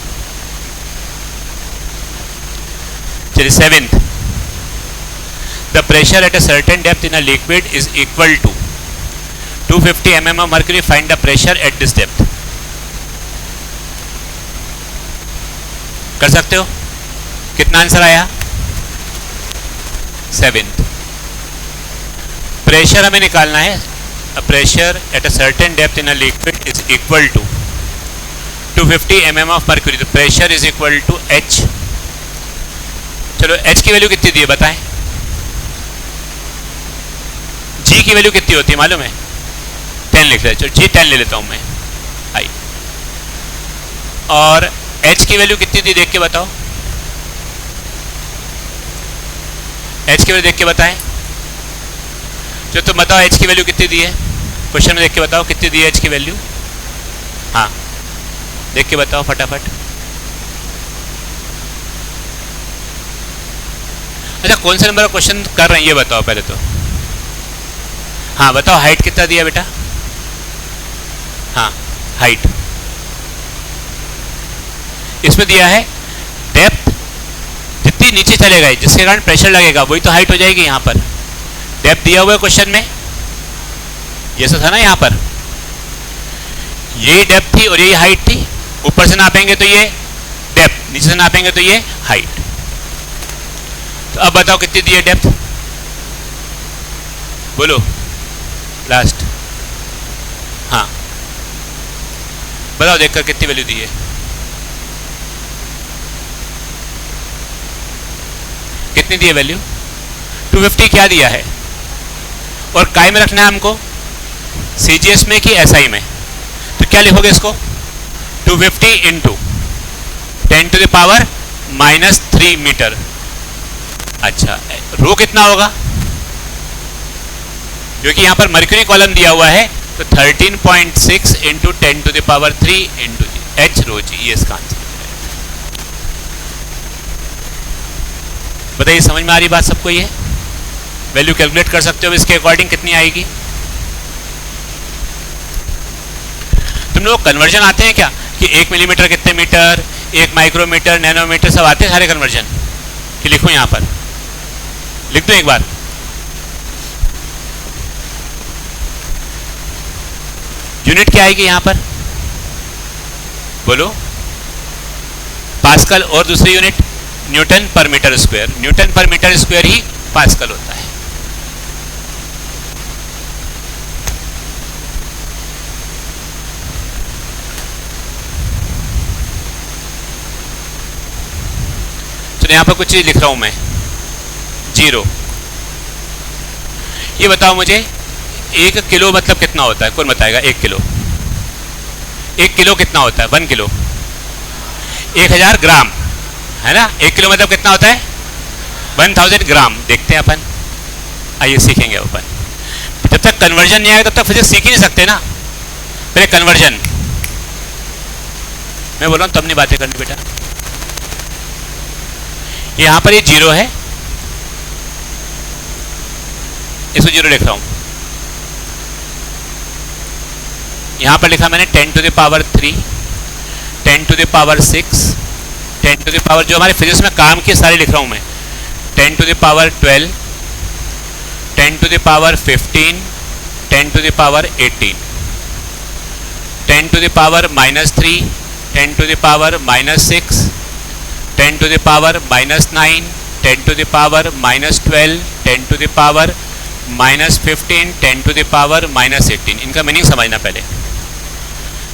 Speaker 1: चलिए 7th, the pressure at a certain depth in a liquid is equal to 250 mm of mercury. Find the pressure at this depth. कर सकते हो? कितना आंसर आया? 7th। प्रेशर हमें निकालना है। Pressure at a certain depth in a liquid is equal to 250 mm of mercury. तो pressure is equal to H। चलो H की वैल्यू कितनी दी है बताएं? G की वैल्यू कितनी होती है मालूम है? 10 लिख रहे। चलो G 10 ले लेता हूं मैं, आई। और H की वैल्यू कितनी थी देख के बताओ? H की वैल्यू देख के बताएं। जो तुम बताओ H की वैल्यू कितनी दी है? क्वेश्चन में देख के बताओ कितनी दी है H की वैल्यू। हाँ देख के बताओ फटाफट। अच्छा कौन से नंबर का क्वेश्चन कर रहे हैं ये बताओ पहले तो। हाँ बताओ हाइट कितना दिया बेटा? हाँ हाइट इसमें दिया है डेप्थ, जितनी नीचे चलेगा जिसके कारण प्रेशर लगेगा वही तो हाइट हो जाएगी। यहाँ पर डेप्थ दिया हुआ है क्वेश्चन में, ये सब था ना। यहाँ पर यही डेप्थ थी और यही हाइट थी। ऊपर से नापेंगे तो ये डेप्थ, नीचे से नापेंगे तो ये हाइट। तो अब बताओ कितनी दी है डेप्थ? बोलो लास्ट। हाँ बताओ देखकर कितनी वैल्यू दी है? कितनी दी है वैल्यू? 250 क्या दिया है? और काय में रखना है हमको, CGS में कि SI में? तो क्या लिखोगे इसको? 250 into 10 to the power -3 metre. अच्छा रो कितना होगा? क्योंकि यहाँ पर मर्क्यूरी कॉलम दिया हुआ है तो 13.6 into 10 to the power 3 into H rho g, ये इसका आंसर। बताइए समझ में आ रही बात सबको? ये वैल्यू कैलकुलेट कर सकते हो इसके अकॉर्डिंग कितनी आएगी? तुम लोग कन्वर्जन आते हैं क्या कि 1 मिलीमीटर कितने मीटर, 1 माइक्रोमीटर, नैनोमीटर, सब आते हैं सारे कन्वर्जन? कि लिखो यहाँ पर, लिख दो एक बार। यूनिट क्या आएगी यहाँ पर? बोलो। पास्कल और दूसरी unit Newton per metre square. Newton per metre square ही पास्कल होता है। तो यहाँ पर कुछ चीज लिख रहा हूं मैं। 0। ये बताओ मुझे 1 किलो मतलब कितना होता है? कौन बताएगा? 1 किलो, 1 किलो कितना होता है? 1 किलो 1000 ग्राम है ना। 1 किलो मतलब कितना होता है? 1000 ग्राम। देखते हैं अपन, आइए सीखेंगे अपन। जब तक कन्वर्जन नहीं आएगा तब तक फिजिक्स सीख ही नहीं सकते ना। पहले कन्वर्जन, मैं बोल रहा हूँ तब नहीं बातें करनी बेटा। यहां पर ये 0 है, इसको 0 लिख रहा हूं। यहां पर लिखा मैंने 10 to the power 3, 10 to the power 6, 10 to the power, जो हमारे फिजिक्स में काम किए सारे लिख रहा हूं मैं। 10 to the power 12, 10 to the power 15, 10 to the power 18, 10 to the power -3, 10 to the power -6, 10 to the power -9, 10 to the power -12, 10 to the power -15, 10 to the power -18। इनका मीनिंग समझना पहले।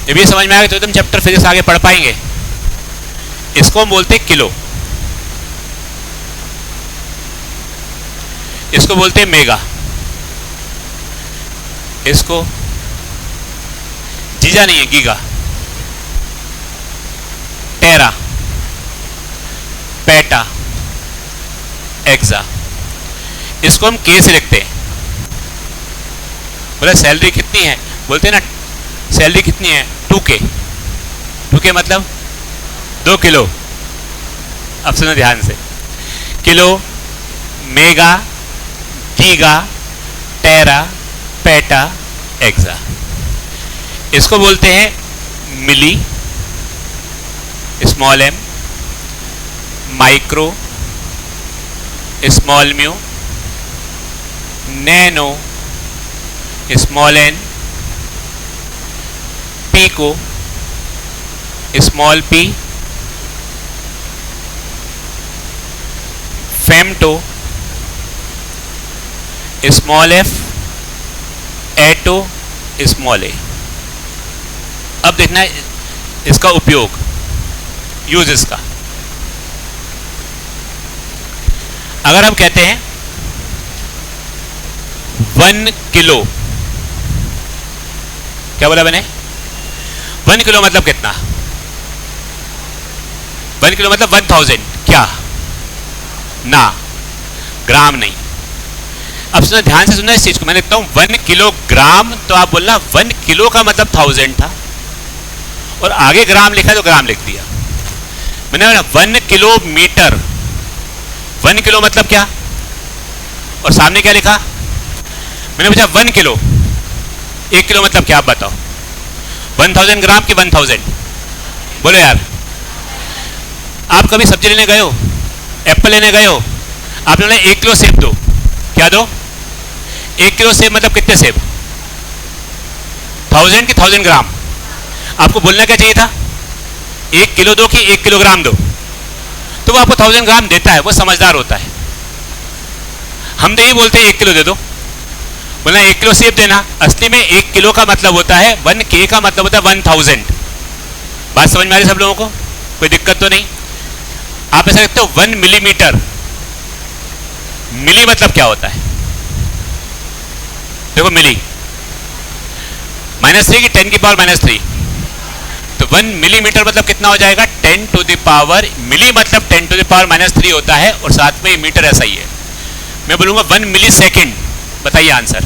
Speaker 1: जब ये समझ में आएगा तो एकदम चैप्टर फिजिक्स आगे पढ़ पाएंगे। इसको हम बोलते हैं किलो, इसको बोलते हैं मेगा, इसको जीजा नहीं है, गीगा, टेरा, पेटा, एक्सा। इसको हम के से लिखते हैं। बोले सैलरी कितनी है? बोलते हैं ना सैलरी कितनी है? 2K। 2K मतलब 2 किलो। अब सुनो ध्यान से, kilo, mega, giga, tera, peta, exa. इसको बोलते हैं milli, small m, micro, small mu, nano, small n, pico, small p, femto, small f, atto, small a। अब देखना इसका उपयोग, यूज इसका। अगर हम कहते हैं 1 किलो, क्या बोला मैंने? 1 किलो मतलब कितना? 1 किलो मतलब 1000, क्या ना, ग्राम नहीं। अब सुना, ध्यान से सुनना इस चीज को। मैंने लिखता हूं 1 किलोग्राम, तो आप बोलना 1 किलो का मतलब 1000 था, और आगे ग्राम लिखा तो ग्राम लिख दिया। मैंने बोला 1 किलोमीटर, 1 किलो मतलब क्या, और सामने क्या लिखा? मैंने पूछा 1 किलो, 1 किलो मतलब क्या, आप बताओ। 1000 ग्राम की 1000? बोलो यार। आप कभी सब्जी लेने गए हो, एप्पल लेने गए हो, आपने बोला 1 किलो सेब दो, क्या दो? 1 किलो सेब मतलब कितने सेब? 1000 की 1000 ग्राम। आपको बोलना क्या चाहिए था? 1 किलो दो कि 1 किलोग्राम दो, तो वो आपको 1000 ग्राम देता है, वो समझदार होता है। हम तो ये बोलते हैं 1 किलो दे दो, बोलना 1 किलो सेब देना। असली में 1 किलो का मतलब होता है 1K का मतलब होता है 1000। बात समझ में आ रही सब लोगों को? कोई दिक्कत तो नहीं? आप ऐसा लिखते हो 1 मिलीमीटर। मिली मतलब क्या होता है? देखो मिली, -3 की 10 की पावर -3, तो 1 मिलीमीटर मतलब कितना हो जाएगा? 10 टू द पावर, मिली मतलब 10 टू द पावर -3 होता है, और साथ में मीटर ऐसा ही है। मैं बोलूंगा 1 मिली सेकेंड। बताइए आंसर,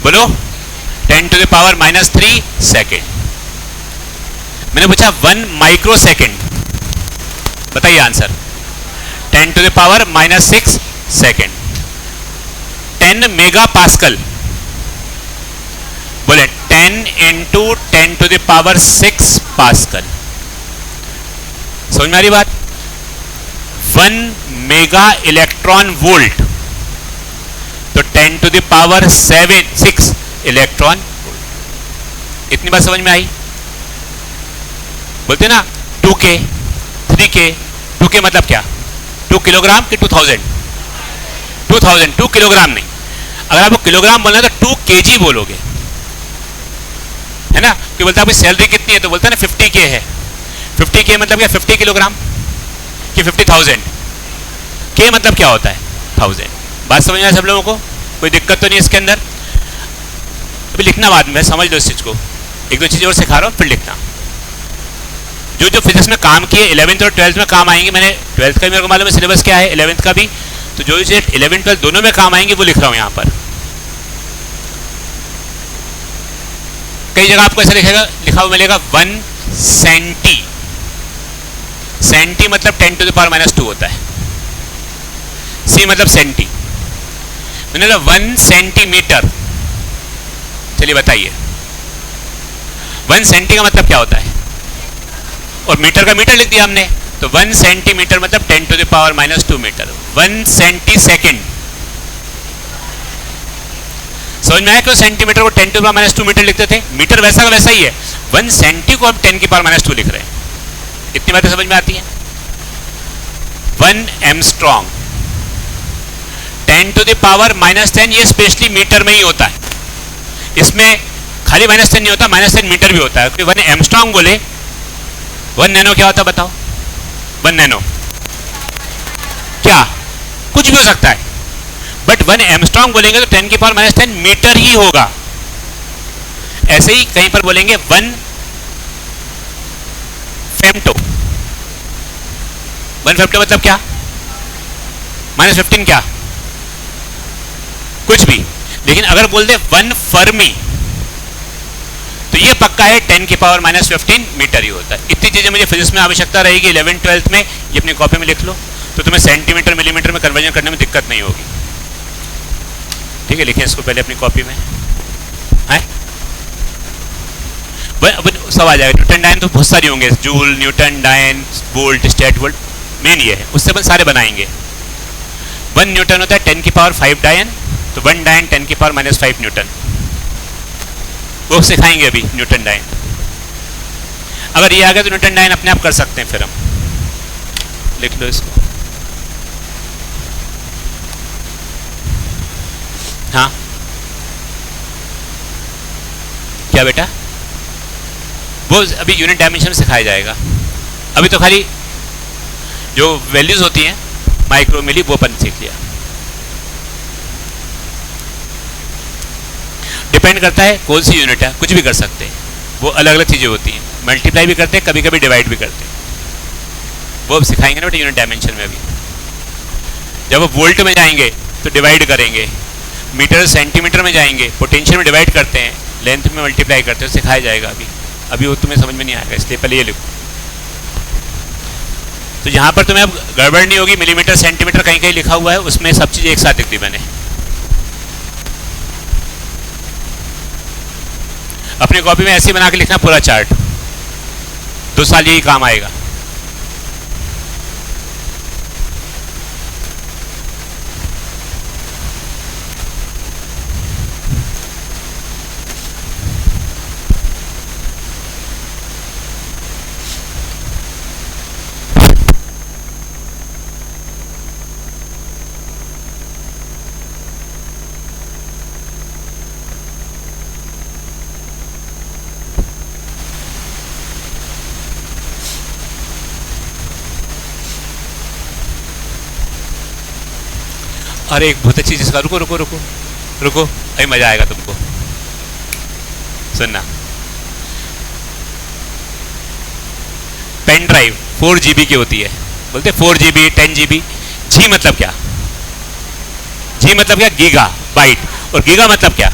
Speaker 1: बोलो। 10 टू द पावर -3 सेकेंड। मैंने पूछा 1 माइक्रो सेकेंड, बताइए answer. 10 to the power -6 second. 10 mega pascal, बोले 10 into 10 to the power 6 pascal. समझ में आ रही बात? 1 मेगा इलेक्ट्रॉन वोल्ट, तो 10 to the power 6 electron volt. इतनी बात समझ में आई? बोलते ना 2K, 3K। 2K मतलब क्या? 2 किलोग्राम की 2000? 2000, 2 किलोग्राम नहीं। अगर आपको किलोग्राम बोलना है तो 2 kg बोलोगे, है ना? कि बोलते आपकी सैलरी कितनी है, तो बोलता है ना 50K है। 50K मतलब क्या? 50 किलोग्राम कि 50,000? के मतलब क्या होता है 1000। बात समझ में आया सब लोगों को? कोई दिक्कत तो नहीं इसके अंदर? अभी लिखना बाद में, समझ लो इस चीज को। एक दो चीजें और सिखा रहा हूँ फिर लिखना। जो जो फिजिक्स में काम किए 11th और 12th में काम आएंगे, मैंने 12th का भी मेरे को मालूम है सिलेबस क्या है, 11th का भी, तो जो चीजें 11th 12th दोनों में काम आएंगे वो लिख रहा हूँ यहाँ पर। कई जगह आपको ऐसा लिखा हुआ मिलेगा 1 सेंटी। सेंटी मतलब 10⁻⁻2 होता है। सी मतलब सेंटी, मैंने कहा 1 सेंटीमीटर। चलिए बताइए 1 सेंटी का मतलब क्या होता है? और मीटर का मीटर लिख दिया हमने, तो 1 सेंटीमीटर मतलब 10⁻⁻2 मीटर। 1 सेंटी सेकेंड, समझ में आया क्यों सेंटीमीटर को 10⁻⁻2 मीटर लिखते थे? मीटर वैसा का वैसा ही है, 1 सेंटी को हम 10⁻⁻2 लिख रहे हैं। इतनी बातें समझ में आती हैं? 1 एमस्ट्रॉन्ग 10⁻⁻10, ये स्पेशली मीटर में ही होता है। इसमें खाली -10 नहीं होता, -10 मीटर भी होता है। 1 एमस्ट्रॉन्ग बोले, 1 नैनो क्या होता है बताओ? 1 नैनो क्या? कुछ भी हो सकता है, बट 1 एमस्ट्रॉन्ग बोलेंगे तो 10⁻10 मीटर ही होगा। ऐसे ही कहीं पर बोलेंगे 1 फेम्टो। 1 फेम्टो मतलब क्या? -15 क्या? कुछ भी। लेकिन अगर बोल दे 1 फर्मी तो ये पक्का है 10⁻15 मीटर ही होता है। इतनी चीजें मुझे फिजिक्स में आवश्यकता रहेगी 11th 12th में, ये अपनी कॉपी में लिख लो, तो तुम्हें सेंटीमीटर मिलीमीटर में कन्वर्जन करने में दिक्कत नहीं होगी। ठीक है, लिखें इसको पहले अपनी कॉपी में। है अब सब आ जाएगा। न्यूटन डायन तो बहुत सारी होंगे, जूल, न्यूटन डायन, वोल्ट, स्टेट वोल्ट, मेन ये है, उससे अपन सारे बनाएंगे। 1 न्यूटन होता है 10⁵ डायन, तो 1 डायन 10⁻⁻5 न्यूटन, वो सिखाएंगे अभी न्यूटन डायन। अगर ये आ गया तो न्यूटन डायन अपने आप कर सकते हैं। फिर हम लिख लो इसको। हाँ क्या बेटा? वो अभी यूनिट डायमेंशन में सिखाया जाएगा। अभी तो खाली जो वैल्यूज होती हैं माइक्रो मिली वो अपन सीख लिया। डिपेंड करता है कौन सी यूनिट है, कुछ भी कर सकते हैं, वो अलग अलग चीज़ें होती हैं। मल्टीप्लाई भी करते हैं, कभी कभी डिवाइड भी करते हैं, वो अब सिखाएंगे ना बेटा यूनिट डायमेंशन में। अभी जब वो वोल्ट में जाएंगे तो डिवाइड करेंगे, मीटर सेंटीमीटर में जाएंगे पोटेंशियल में डिवाइड करते हैं, लेंथ में मल्टीप्लाई करते हैं, सिखाया जाएगा। अभी वो तुम्हें समझ में नहीं आएगा, इसलिए पहले ये लिखो। तो यहाँ पर तुम्हें अब गड़बड़ नहीं होगी, मिलीमीटर सेंटीमीटर कहीं कहीं लिखा हुआ है, उसमें सब चीज़ एक साथ लिख दी मैंने। अपनी कॉपी में ऐसे ही बना के लिखना पूरा चार्ट, 2 साल यही काम आएगा। अरे एक बहुत अच्छी चीज का, रुको रुको रुको रुको, अभी मजा आएगा तुमको, सुनना। पेन ड्राइव 4 GB की होती है, बोलते 4 GB 10 GB। जी मतलब क्या? जी मतलब क्या? Giga bite. और गीगा मतलब क्या?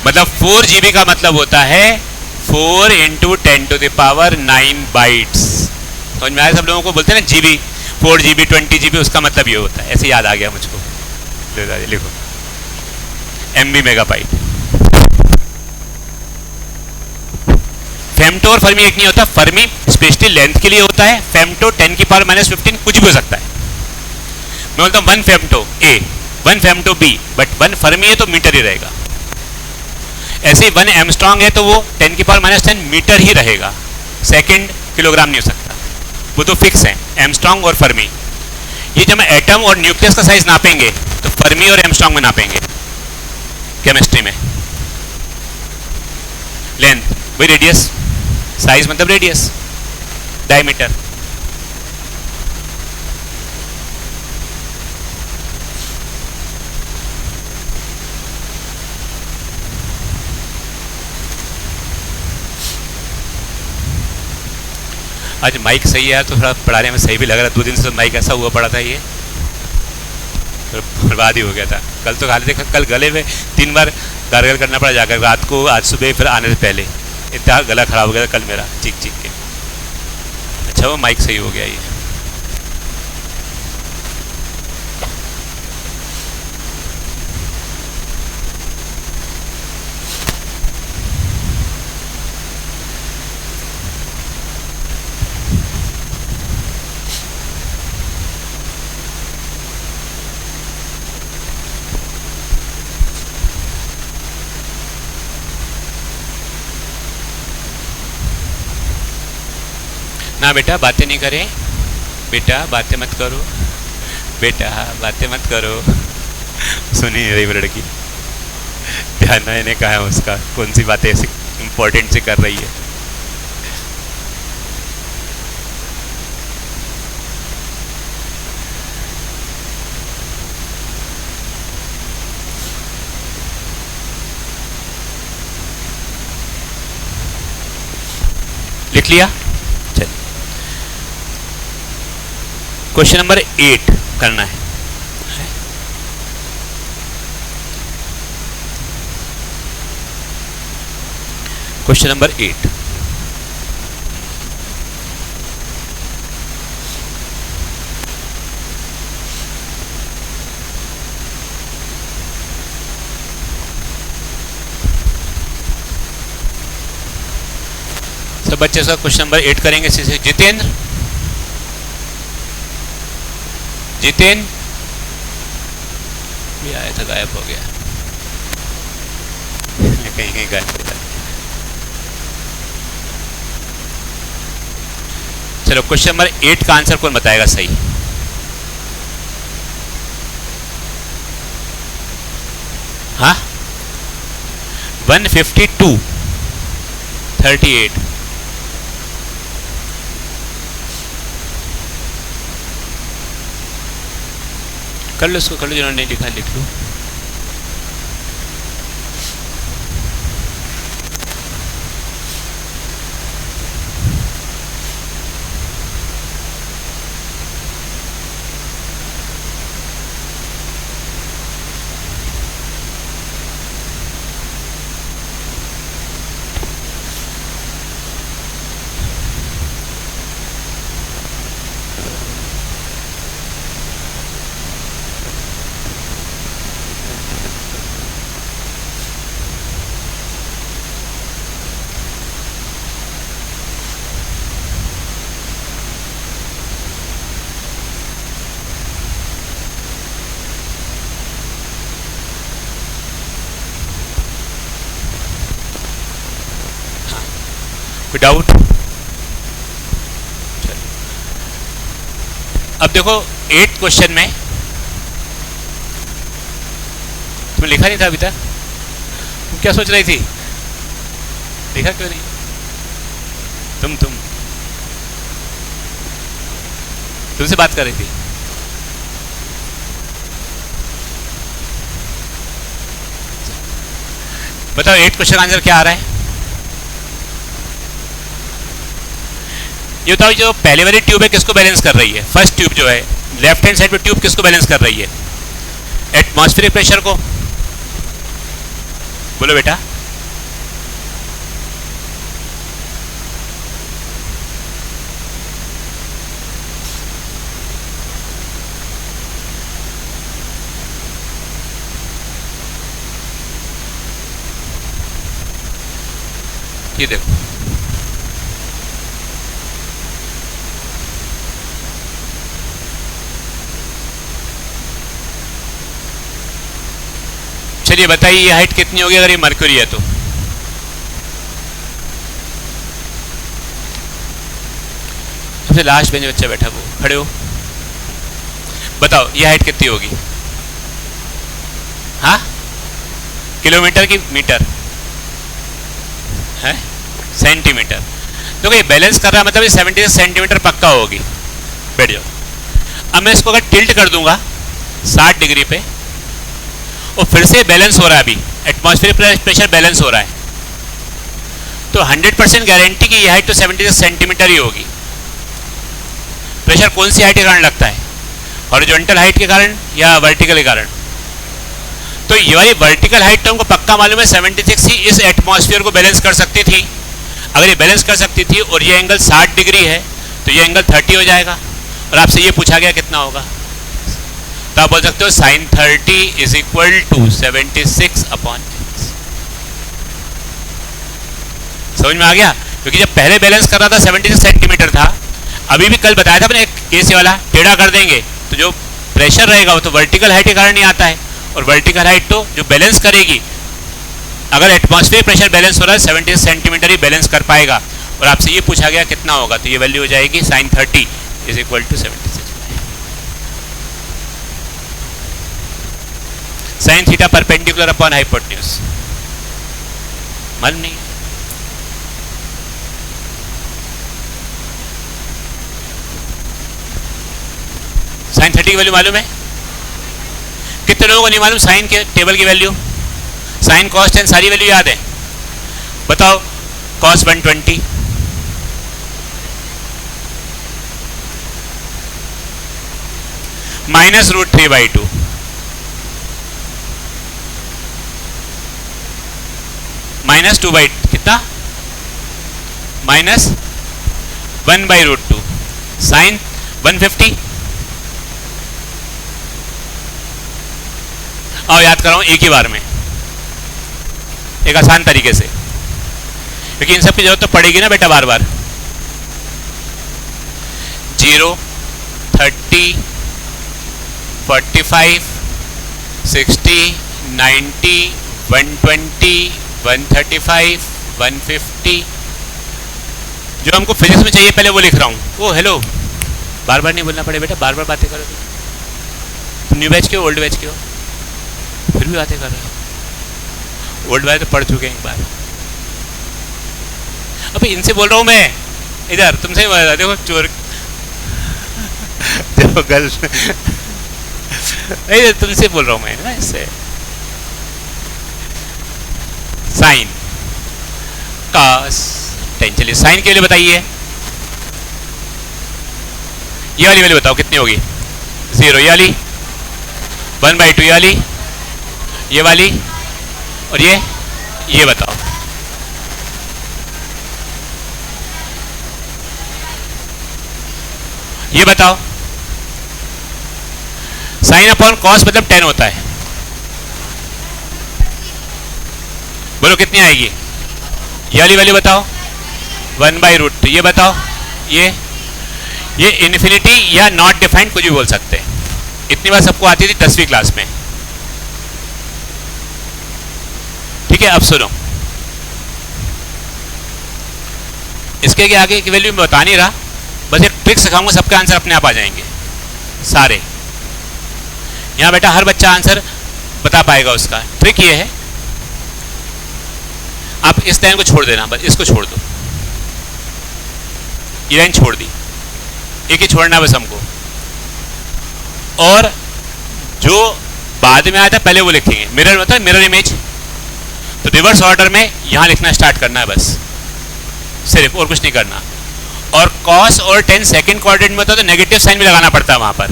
Speaker 1: मतलब 4 GB का मतलब होता है 4 × 10⁹ बाइट्स। समझ में आया सब लोगों को? बोलते हैं ना GB, 4 GB 20 GB, उसका मतलब ये होता है। ऐसे याद आ गया मुझको, लिखो MB मेगाबाइट। फेम्टो और फर्मी एक नहीं होता, फर्मी स्पेशली लेंथ के लिए होता है, फेम्टो 10⁻15 कुछ भी हो सकता है। मैं बोलता हूँ 1 femto A, 1 femto B, but 1 Fermi है तो मीटर ही रहेगा। ऐसे ही 1 एमस्ट्रॉन्ग है तो वो 10⁻10 मीटर ही रहेगा, सेकेंड किलोग्राम नहीं हो सकता। वो तो फिक्स है, एमस्ट्रॉन्ग और फर्मी। ये जब एटम और न्यूक्लियस का साइज नापेंगे तो फर्मी और एमस्ट्रॉन्ग में नापेंगे केमिस्ट्री में। लेंथ वही रेडियस, साइज मतलब रेडियस, डायमीटर। आज माइक सही है तो थोड़ा पढ़ाने में सही भी लग रहा है। 2 दिन से माइक ऐसा हुआ पड़ा था, ये बर्बाद ही हो गया था। कल तो खाली देखा, कल गले में 3 बार गार्गल करना पड़ा जाकर, रात को, आज सुबह, फिर आने से पहले। इतना गला खराब हो गया था कल मेरा, चीख चीख के। अच्छा वो माइक सही हो गया ये। ना बेटा बातें नहीं करें, बेटा बातें मत करो, बेटा बातें मत करो। सुनी नहीं रही वो लड़की, ध्यान ने कहा है उसका, कौन सी बातें ऐसी इंपॉर्टेंट सी कर रही है। लिख लिया? चलिए क्वेश्चन नंबर 8 करना है। क्वेश्चन नंबर 8, सब बच्चे इसका क्वेश्चन नंबर 8 करेंगे। जितेंद्र, जितेंद्र भी आया था, गायब हो गया, कहीं कहीं गायब हो गया। चलो क्वेश्चन नंबर 8 का आंसर कौन बताएगा सही? हाँ 152 38। कर लो उसको, कर लो, जिन्होंने नहीं लिखा लिख लो। विदाउट, अब देखो 8 क्वेश्चन में तुमने लिखा नहीं था अभी तक, तुम क्या सोच रही थी? लिखा क्यों नहीं? तुमसे बात कर रही थी। बताओ 8 क्वेश्चन का आंसर क्या आ रहा है? ये बताओ जो पहले वाली ट्यूब है किसको बैलेंस कर रही है? फर्स्ट ट्यूब जो है लेफ्ट हैंड साइड पे ट्यूब किसको बैलेंस कर रही है? एटमॉस्फेरिक प्रेशर को। बोलो बेटा। ये देखो चलिए बताइए ये हाइट कितनी होगी अगर ये मरक्यूरी है तो? सबसे लास्ट बेंच बच्चा बैठा, वो खड़े हो, बताओ ये हाइट कितनी होगी? हाँ किलोमीटर की मीटर है? सेंटीमीटर। देखो ये बैलेंस कर रहा है मतलब ये 76 सेंटीमीटर पक्का होगी। बैठ जाओ। अब मैं इसको अगर टिल्ट कर दूंगा 60 डिग्री पे और फिर से बैलेंस हो रहा है, अभी एटमॉस्फेरिक प्रेशर बैलेंस हो रहा है, तो 100% गारंटी की ये हाइट तो 76 सेंटीमीटर ही होगी। प्रेशर कौन सी हाइट के कारण लगता है, हॉरिजॉन्टल हाइट के कारण या वर्टिकल के कारण? तो ये वाली वर्टिकल हाइट तो हमको पक्का मालूम है 76 ही इस एटमॉस्फेयर को बैलेंस कर सकती थी। अगर ये बैलेंस कर सकती थी और ये एंगल 60 डिग्री है तो ये एंगल 30 हो जाएगा। और आपसे ये पूछा गया कितना होगा, तो आप बोल सकते हो sin 30 is equal to 76 upon x। समझ में आ गया? क्योंकि जब पहले बैलेंस कर रहा था 76 सेंटीमीटर था, अभी भी कल बताया था अपने एक केस वाला, टेढ़ा कर देंगे तो जो प्रेशर रहेगा वो तो वर्टिकल हाइट के कारण ही आता है, और वर्टिकल हाइट तो जो बैलेंस करेगी, अगर एटमॉस्फेयर प्रेशर बैलेंस हो रहा है 76 सेंटीमीटर ही बैलेंस कर पाएगा। और आपसे ये पूछा गया कितना होगा, तो ये वैल्यू हो जाएगी sin 30 is equal to 76 sin theta perpendicular upon hypotenuse. मालूम नहीं? sin 30 की वैल्यू मालूम है? कितने लोगों को नहीं मालूम साइन के टेबल की वैल्यू? साइन कॉस टेन सारी वैल्यू याद है? बताओ। Cos 120 minus root 3/2 minus 2 by कितना, माइनस 1/√2 साइन 150। आओ याद कराऊं एक ही बार में, एक आसान तरीके से, क्योंकि इन सब की जरूरत तो पड़ेगी ना बेटा बार बार। 0, 30, 45, 60, 90, 120, 135, 150, जो हमको फिजिक्स में चाहिए पहले वो लिख रहा हूं। ओ हेलो, बार बार नहीं बोलना पड़े बेटा, बार बार बातें करो। तुम न्यू बैच के हो, ओल्ड बैच के हो, फिर भी बातें कर रहे हो। ओल्ड बैच तो पढ़ चुके हैं एक बार। अभी इनसे बोल रहा हूं मैं, इधर तुमसे देखो चोर देखो गर्ल तुमसे बोल रहा हूं मैं ना, इससे साइन कॉस टेन। चलिए साइन के लिए बताइए, ये वाली वैल्यू बताओ कितनी होगी? 0 ये वाली, 1/2 ये वाली, ये वाली, और ये बताओ। ये बताओ। साइन अपॉन कॉस मतलब 10 होता है। बोलो कितनी आएगी? ये वाली वैल्यू बताओ। 1/√2 ये बताओ। ये इन्फिनिटी या नॉट डिफाइंड कुछ भी बोल सकते हैं। इतनी बात सबको आती थी 10वीं क्लास में। ठीक है, अब सुनो, इसके आगे की वैल्यू मैं बता नहीं रहा, बस एक ट्रिक सिखाऊंगा, सबके आंसर अपने आप आ जाएंगे सारे। यहां बेटा हर बच्चा आंसर बता पाएगा उसका। ट्रिक ये है, आप इस लाइन को छोड़ देना, बस इसको छोड़ दो, ये लाइन छोड़ दी, एक ही छोड़ना बस हमको, और जो बाद में आया था पहले वो लिखेंगे। मिरर मतलब मिरर इमेज, तो रिवर्स ऑर्डर में यहां लिखना स्टार्ट करना है बस, सिर्फ, और कुछ नहीं करना। और कॉस और 10 सेकंड कोऑर्डिनेट में होता है तो नेगेटिव साइन भी लगाना पड़ता है वहां पर।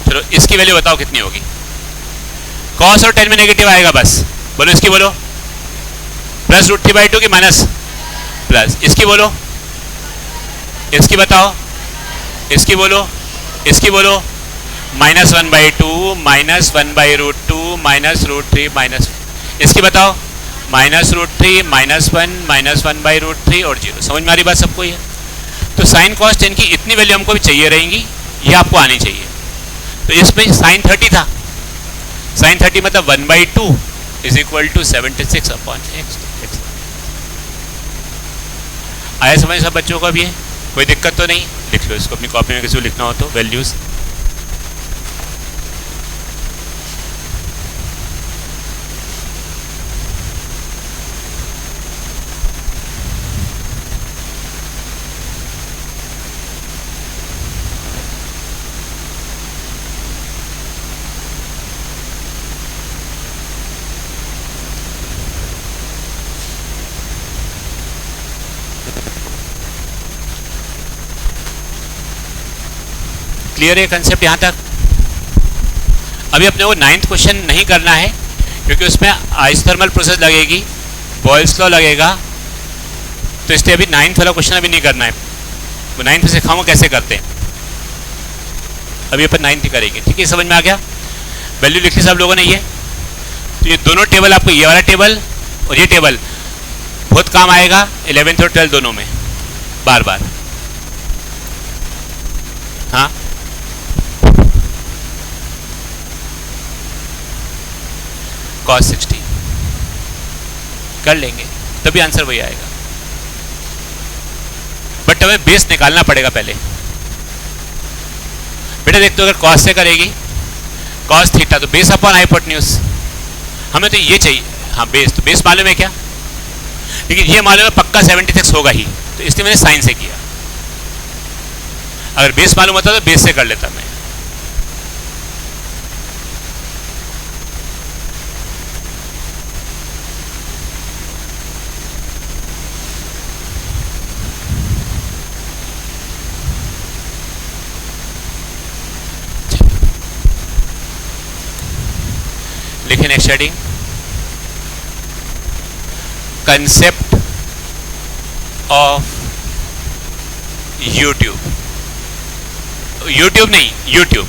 Speaker 1: चलो इसकी वैल्यू बताओ कितनी होगी? कॉस और 10 में नेगेटिव आएगा बस, बोलो इसकी बोलो। प्लस √3/2 की माइनस प्लस, इसकी बोलो, इसकी बताओ, इसकी बोलो, इसकी बोलो। -1/2 -1/√2 -√3 माइनस, इसकी बताओ -√3 -1 -1/√3 और 0। समझ में आ रही बात सबको? ये तो साइन कॉस 10 की इतनी वैल्यू हमको भी चाहिए रहेंगी, ये आपको आनी चाहिए। तो इसमें साइन 30 था, साइन 30 मतलब 1/2 is equal to 76 upon x। आया समझ सब बच्चों को? अब ये कोई दिक्कत तो नहीं? लिख लो इसको अपनी कॉपी में, किसी को लिखना हो तो वैल्यूज। क्लियर है कंसेप्ट यहाँ तक? अभी अपने को 9th क्वेश्चन नहीं करना है क्योंकि उसमें आइसोथर्मल प्रोसेस लगेगी, बॉयल्स लॉ लगेगा, तो इसलिए अभी 9th वाला क्वेश्चन अभी नहीं करना है। वो 9th में सिखाऊंगा कैसे करते हैं, अभी अपन 9th ही करेंगे। ठीक है, समझ में आ गया? वैल्यू लिख ली सब लोगों ने ये। तो ये दोनों टेबल आपको, ये वाला टेबल और ये टेबल बहुत काम आएगा 11th और 12th दोनों में, बार बार। हाँ, cos 60 कर लेंगे तभी आंसर वही आएगा, बट हमें बेस निकालना पड़ेगा पहले। बेटा देखते हो, अगर cos से करेगी cos थीटा तो बेस अपॉन हाइपोटेन्यूज, हमें तो ये चाहिए। हाँ बेस, तो बेस मालूम है क्या? लेकिन ये मालूम है पक्का 76 होगा ही, तो इसलिए मैंने साइन से किया। अगर बेस मालूम होता तो बेस से कर लेता मैं। लिखे next heading, concept of YouTube. YouTube नहीं, यूट्यूब,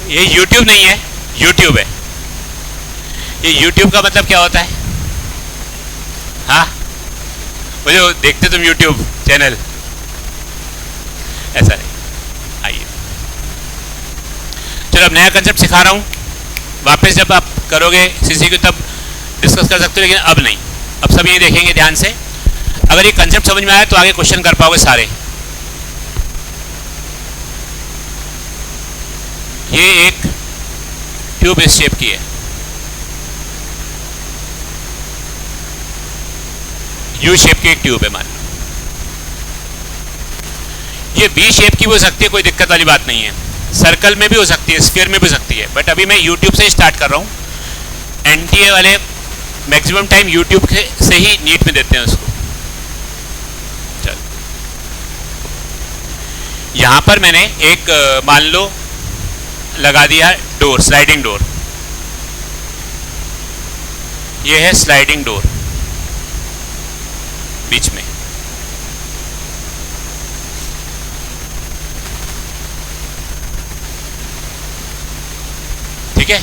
Speaker 1: ये यूट्यूब नहीं है, यूट्यूब है। ये यूट्यूब का मतलब क्या होता है? हाँ, वो जो देखते तुम यूट्यूब चैनल, ऐसा नहीं। आइए चलो, अब नया कंसेप्ट सिखा रहा हूँ, वापस जब आप करोगे सीसी को तब डिस्कस कर सकते हो, लेकिन अब नहीं। अब सब ये देखेंगे ध्यान से। अगर ये कंसेप्ट समझ में आया तो आगे क्वेश्चन कर पाओगे सारे। ये एक ट्यूब इस शेप की है, यू शेप की एक ट्यूब है मान लो। ये वी शेप की भी हो सकती है, कोई दिक्कत वाली बात नहीं है। सर्कल में भी हो सकती है, स्फीयर में भी हो सकती है, बट अभी मैं यूट्यूब से ही स्टार्ट कर रहा हूँ। एनटीए वाले मैक्सिमम टाइम यूट्यूब से ही नीट में देते हैं उसको। चल, यहां पर मैंने एक मान लो लगा दिया डोर, स्लाइडिंग डोर। ये है स्लाइडिंग डोर बीच में। ठीक है,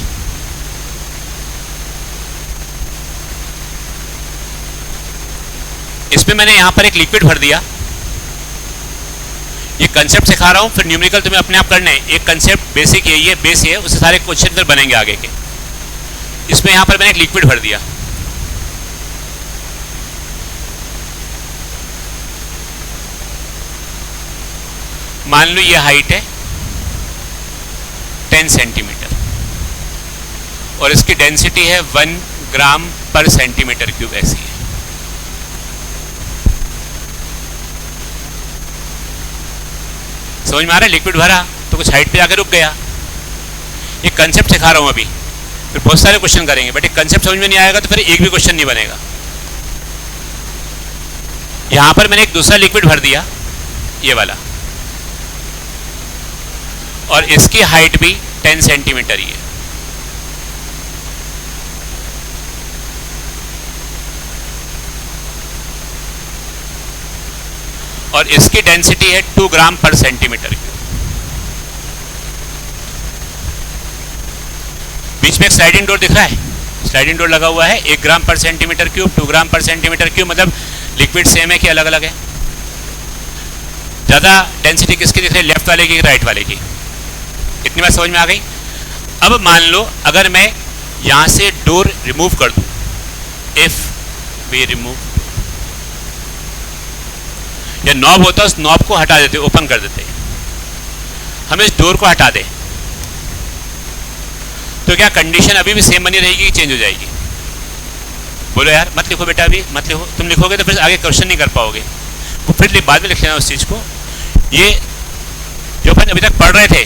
Speaker 1: इसमें मैंने यहां पर एक लिक्विड भर दिया। ये कंसेप्ट सिखा रहा हूं, फिर न्यूमेरिकल तुम्हें अपने आप करने हैं। एक कंसेप्ट बेसिक यही है, बेस ये है, उससे सारे क्वेश्चन फिर बनेंगे आगे के। इसमें यहां पर मैंने एक लिक्विड भर दिया। मान लो ये हाइट है 10 सेंटीमीटर और इसकी डेंसिटी है 1 ग्राम पर सेंटीमीटर क्यूब, ऐसी है। समझ में आ रहा है? लिक्विड भरा तो कुछ हाइट पे जाकर रुक गया। ये कंसेप्ट सिखा रहा हूं अभी, फिर बहुत सारे क्वेश्चन करेंगे, बट एक कंसेप्ट समझ में नहीं आएगा तो फिर एक भी क्वेश्चन नहीं बनेगा। यहां पर मैंने एक दूसरा लिक्विड भर दिया, ये वाला, और इसकी हाइट भी 10 सेंटीमीटर ही है। और इसकी डेंसिटी है 2 ग्राम पर सेंटीमीटर क्यूब। बीच में एक स्लाइडिंग डोर दिख रहा है, स्लाइडिंग डोर लगा हुआ है। 1 ग्राम पर सेंटीमीटर क्यूब, 2 ग्राम पर सेंटीमीटर क्यूब, मतलब लिक्विड सेम है कि अलग अलग है? ज्यादा डेंसिटी किसकी दिख रही है, लेफ्ट वाले की, राइट वाले की? इतनी बात समझ में आ गई। अब मान लो अगर मैं यहां से डोर रिमूव कर दूं, इफ वी रिमूव, या नॉब होता उस नॉब को हटा देते, ओपन कर देते, हम इस डोर को हटा दें, तो क्या कंडीशन अभी भी सेम बनी रहेगी कि चेंज हो जाएगी? बोलो यार, मत लिखो बेटा, अभी मत लिखो। तुम लिखोगे तो फिर आगे क्वेश्चन नहीं कर पाओगे, वो फिर बाद में लिख लेना उस चीज को। ये जो अपन अभी तक पढ़ रहे थे,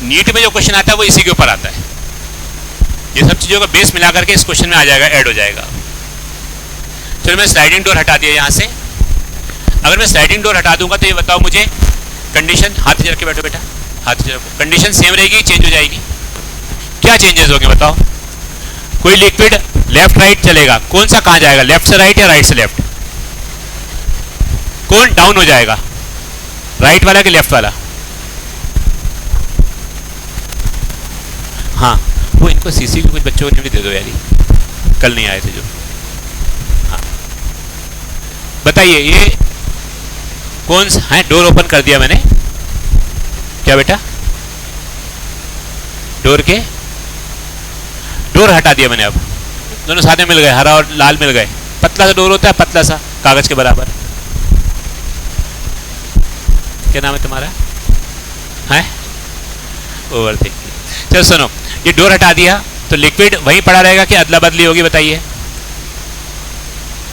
Speaker 1: नीट में जो क्वेश्चन आता है वो इसी के ऊपर आता है। ये सब चीजों का बेस मिला करके इस क्वेश्चन में आ जाएगा, ऐड हो जाएगा। चलो मैं स्लाइडिंग डोर हटा दिया यहां से। अगर मैं स्लाइडिंग डोर हटा दूंगा तो ये बताओ मुझे कंडीशन हाथ नीचे रख के बैठो बेटा, हाथ नीचे रखो। कंडीशन सेम रहेगी, चेंज हो जाएगी? क्या चेंजेस होंगे बताओ? कोई लिक्विड लेफ्ट राइट चलेगा, कौन सा कहां जाएगा, लेफ्ट से राइट या राइट से लेफ्ट? कौन डाउन हो जाएगा, राइट वाला कि लेफ्ट वाला? हाँ, वो इनको सीसी के कुछ बच्चों को दे दो यार, कल नहीं आए थे जो। हाँ बताइए, ये कौन सा है? डोर ओपन कर दिया मैंने, क्या बेटा? डोर हटा दिया मैंने, अब दोनों साथ में मिल गए, हरा और लाल मिल गए। पतला सा डोर होता है, पतला सा कागज के बराबर। क्या नाम है तुम्हारा? है ओवरथिंकिंग। चलो सुनो, ये डोर हटा दिया तो लिक्विड वहीं पड़ा रहेगा कि अदला बदली होगी? बताइए,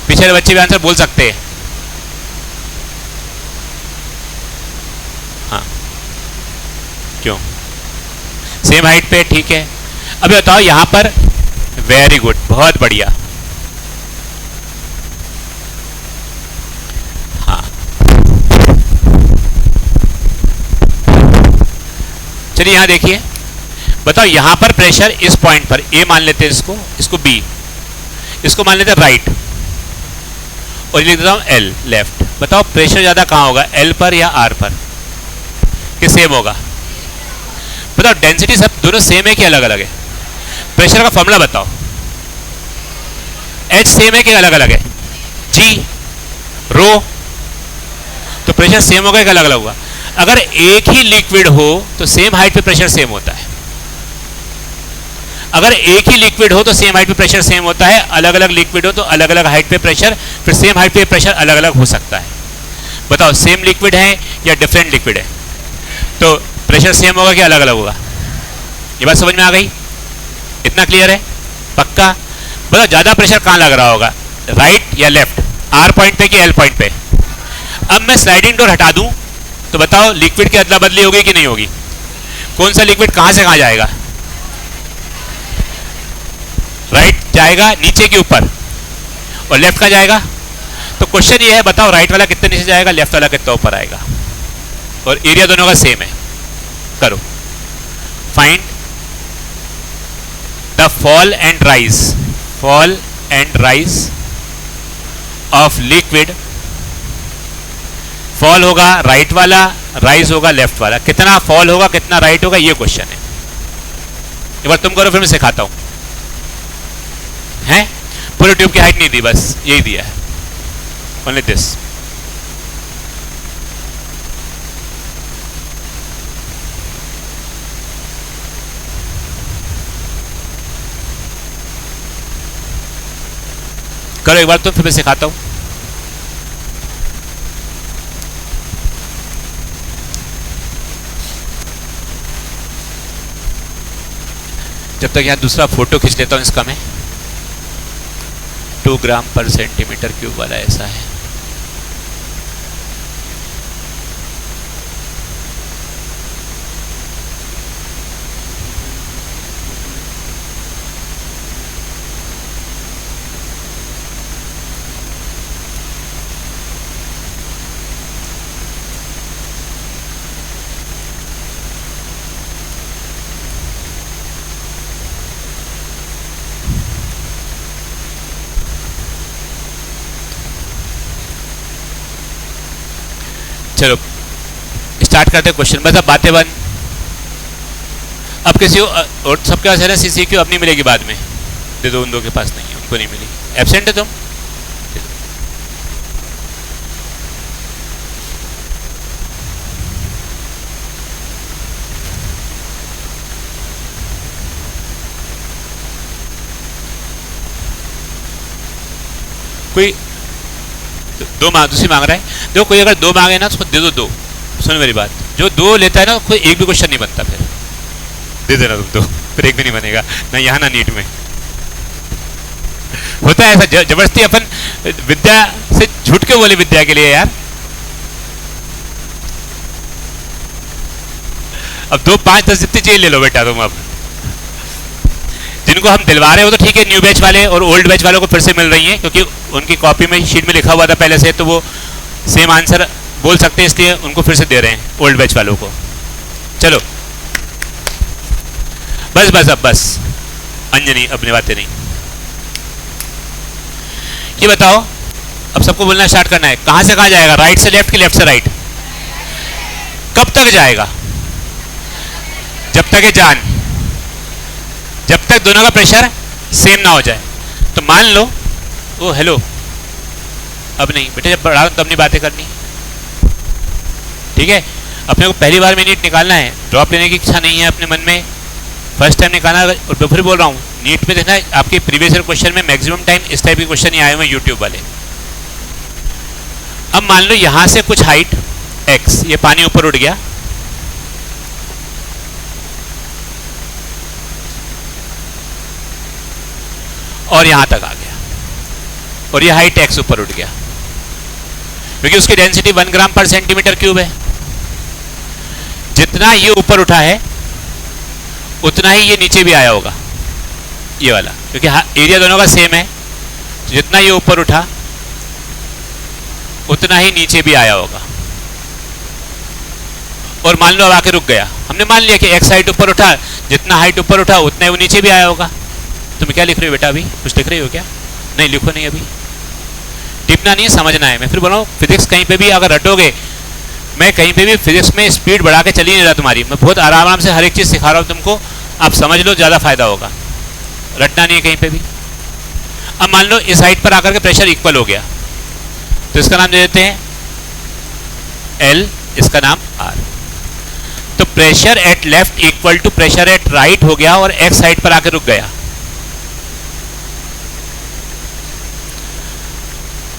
Speaker 1: पीछे वाले बच्चे भी आंसर बोल सकते हैं। हाँ, क्यों? सेम हाइट पे, ठीक है। अभी बताओ यहां पर, वेरी गुड, बहुत बढ़िया। हाँ चलिए यहां देखिए, बताओ यहां पर प्रेशर इस पॉइंट पर, ए मान लेते हैं इसको बी, इसको मान लेते हैं राइट, और लिख देता हूं एल लेफ्ट। बताओ प्रेशर ज्यादा कहां होगा, एल पर या आर पर, कि सेम होगा? बताओ डेंसिटी सब दोनों सेम है कि अलग अलग है? प्रेशर का फॉर्मूला बताओ। एच सेम है कि अलग अलग है? जी रो, तो प्रेशर सेम होगा कि अलग अलग होगा? अगर एक ही लिक्विड हो तो सेम हाइट पे प्रेशर सेम होता है। अगर एक ही लिक्विड हो तो सेम हाइट पे प्रेशर सेम होता है, अलग अलग लिक्विड हो तो अलग अलग हाइट पे प्रेशर, फिर सेम हाइट पे प्रेशर अलग अलग हो सकता है। बताओ सेम लिक्विड है या डिफरेंट लिक्विड है, तो प्रेशर सेम होगा कि अलग अलग होगा? ये बात समझ में आ गई? इतना क्लियर है? पक्का? बताओ ज्यादा प्रेशर कहां लग रहा होगा, राइट या लेफ्ट, आर पॉइंट पे कि एल पॉइंट पे? अब मैं स्लाइडिंग डोर हटा दूं तो बताओ लिक्विड की अदला बदली होगी कि नहीं होगी? कौन सा लिक्विड कहां से कहां जाएगा? राइट जाएगा नीचे के ऊपर, और लेफ्ट का जाएगा। तो क्वेश्चन ये है, बताओ राइट वाला कितने नीचे जाएगा, लेफ्ट वाला कितना ऊपर आएगा? और एरिया दोनों का सेम है। करो, find the fall and rise of liquid. Fall होगा राइट वाला, राइज होगा लेफ्ट वाला। कितना फॉल होगा, कितना राइट होगा, ये क्वेश्चन है। एक बार तुम करो, फिर मैं सिखाता हूं। है पूरे ट्यूब की हाइट नहीं दी, बस यही दिया है, ओनली दिस। करो एक बार तो, फिर मैं सिखाता हूं। जब तक यहां दूसरा फोटो खींच लेता हूं इसका मैं। 2 ग्राम पर सेंटीमीटर क्यूब वाला ऐसा है। चलो स्टार्ट करते हैं क्वेश्चन। मतलब बातें बंद। अब किसी और सबके पास है ना सीसीक्यू, अब नहीं मिलेगी, बाद में दे दो। उन दो के पास नहीं है, उनको नहीं मिली। एब्सेंट है तुम? कोई दो दूसरी मांग रहा है, देखो कोई अगर 2 मांगे ना तो उसको दे दो 2। सुनो मेरी बात, जो 2 लेता है ना कोई एक भी क्वेश्चन नहीं बनता, फिर दे देना तुम 2, फिर एक भी नहीं बनेगा, ना यहाँ ना नीट में। होता है ऐसा, जबरदस्ती अपन विद्या से झूठ के बोले विद्या के लिए यार। अब 2, 5, 10 जितनी चाहिए ले लो बेटा तुम। अब जिनको हम दिलवा रहे हो तो ठीक है, न्यू बैच वाले और ओल्ड बैच वालों को फिर से मिल रही हैं, क्योंकि उनकी कॉपी में शीट में लिखा हुआ था पहले से, तो वो सेम आंसर बोल सकते हैं, इसलिए उनको फिर से दे रहे हैं ओल्ड बैच वालों को। चलो बस बस अब बस अंजनी, अपनी बातें नहीं। ये बताओ, अब सबको बोलना स्टार्ट करना है, कहां से कहां जाएगा, राइट से लेफ्ट कि लेफ्ट से राइट? कब तक जाएगा? जब तक है जान, जब तक दोनों का प्रेशर सेम ना हो जाए। तो मान लो, ओ हेलो, अब नहीं बेटे, जब पढ़ा तब नहीं बातें करनी, ठीक है? अपने को पहली बार में नीट निकालना है, ड्रॉप लेने की इच्छा नहीं है अपने मन में, फर्स्ट टाइम निकालना। और फिर बोल रहा हूँ, नीट में देखना आपके प्रीवियस ईयर क्वेश्चन में मैक्सिमम टाइम इस टाइप के क्वेश्चन ही आए हुए यूट्यूब वाले। अब मान लो यहां से कुछ हाइट x, ये पानी ऊपर उठ गया, और यहां तक आ गया, और ये हाइट x ऊपर उठ गया, क्योंकि उसकी डेंसिटी 1 ग्राम पर सेंटीमीटर क्यूब है। जितना ये ऊपर उठा है उतना ही ये नीचे भी आया होगा, ये वाला, क्योंकि एरिया दोनों का सेम है। जितना ये ऊपर उठा उतना ही नीचे भी आया होगा। और मान लो अब आके रुक गया, हमने मान लिया कि x हाइट ऊपर उठा, जितना हाइट ऊपर उठा उतना ही वो नीचे भी आया होगा। तुम क्या लिख रहे हो बेटा? अभी कुछ लिख रही हो क्या? नहीं, लिखो नहीं, अभी टिपना नहीं है, समझना है। मैं फिर बोला फिजिक्स कहीं पे भी अगर रटोगे, मैं कहीं पे भी फिजिक्स में स्पीड बढ़ा के चली नहीं रहा तुम्हारी, मैं बहुत आराम से हर एक चीज़ सिखा रहा हूँ तुमको, आप समझ लो, ज़्यादा फायदा होगा। रटना नहीं है कहीं पे भी। अब मान लो इस हाइट पर आकर के प्रेशर इक्वल हो गया, तो इसका नाम दे देते हैं L, इसका नाम R। तो pressure at left equal to pressure at right हो गया, और x हाइट पर आकर रुक गया।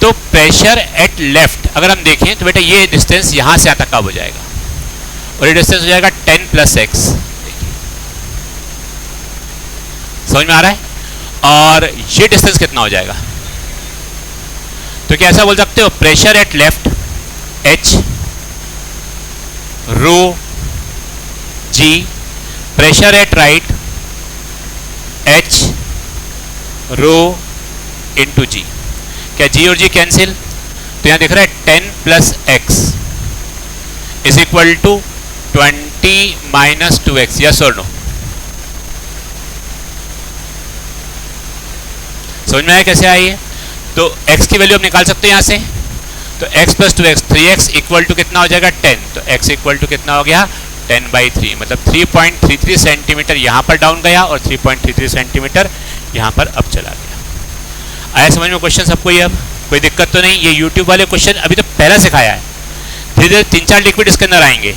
Speaker 1: तो प्रेशर एट लेफ्ट अगर हम देखें तो बेटा ये डिस्टेंस यहां से यहां तक कब हो जाएगा, और ये डिस्टेंस हो जाएगा 10 + x। समझ में आ रहा है? और ये डिस्टेंस कितना हो जाएगा? तो क्या ऐसा बोल सकते हो, pressure at left h rho g, pressure at right h rho into g. क्या g और g कैंसिल? तो यहां दिख रहा है 10 + x is equal to 20 - 2x। Yes और नो? समझ में आया कैसे आई है? तो x की वैल्यू आप निकाल सकते हो यहां से। तो x + 2x 3x equal to कितना हो जाएगा? 10। तो x इक्वल टू कितना हो गया? 10/3, मतलब 3.33 सेंटीमीटर यहां पर डाउन गया, और 3.33 सेंटीमीटर यहां पर अप चला गया। आया समझ में क्वेश्चन सबको? ये अब कोई दिक्कत तो नहीं? ये यूट्यूब वाले क्वेश्चन अभी तो पहला सिखाया है, धीरे धीरे 3-4 लिक्विड इसके अंदर आएंगे।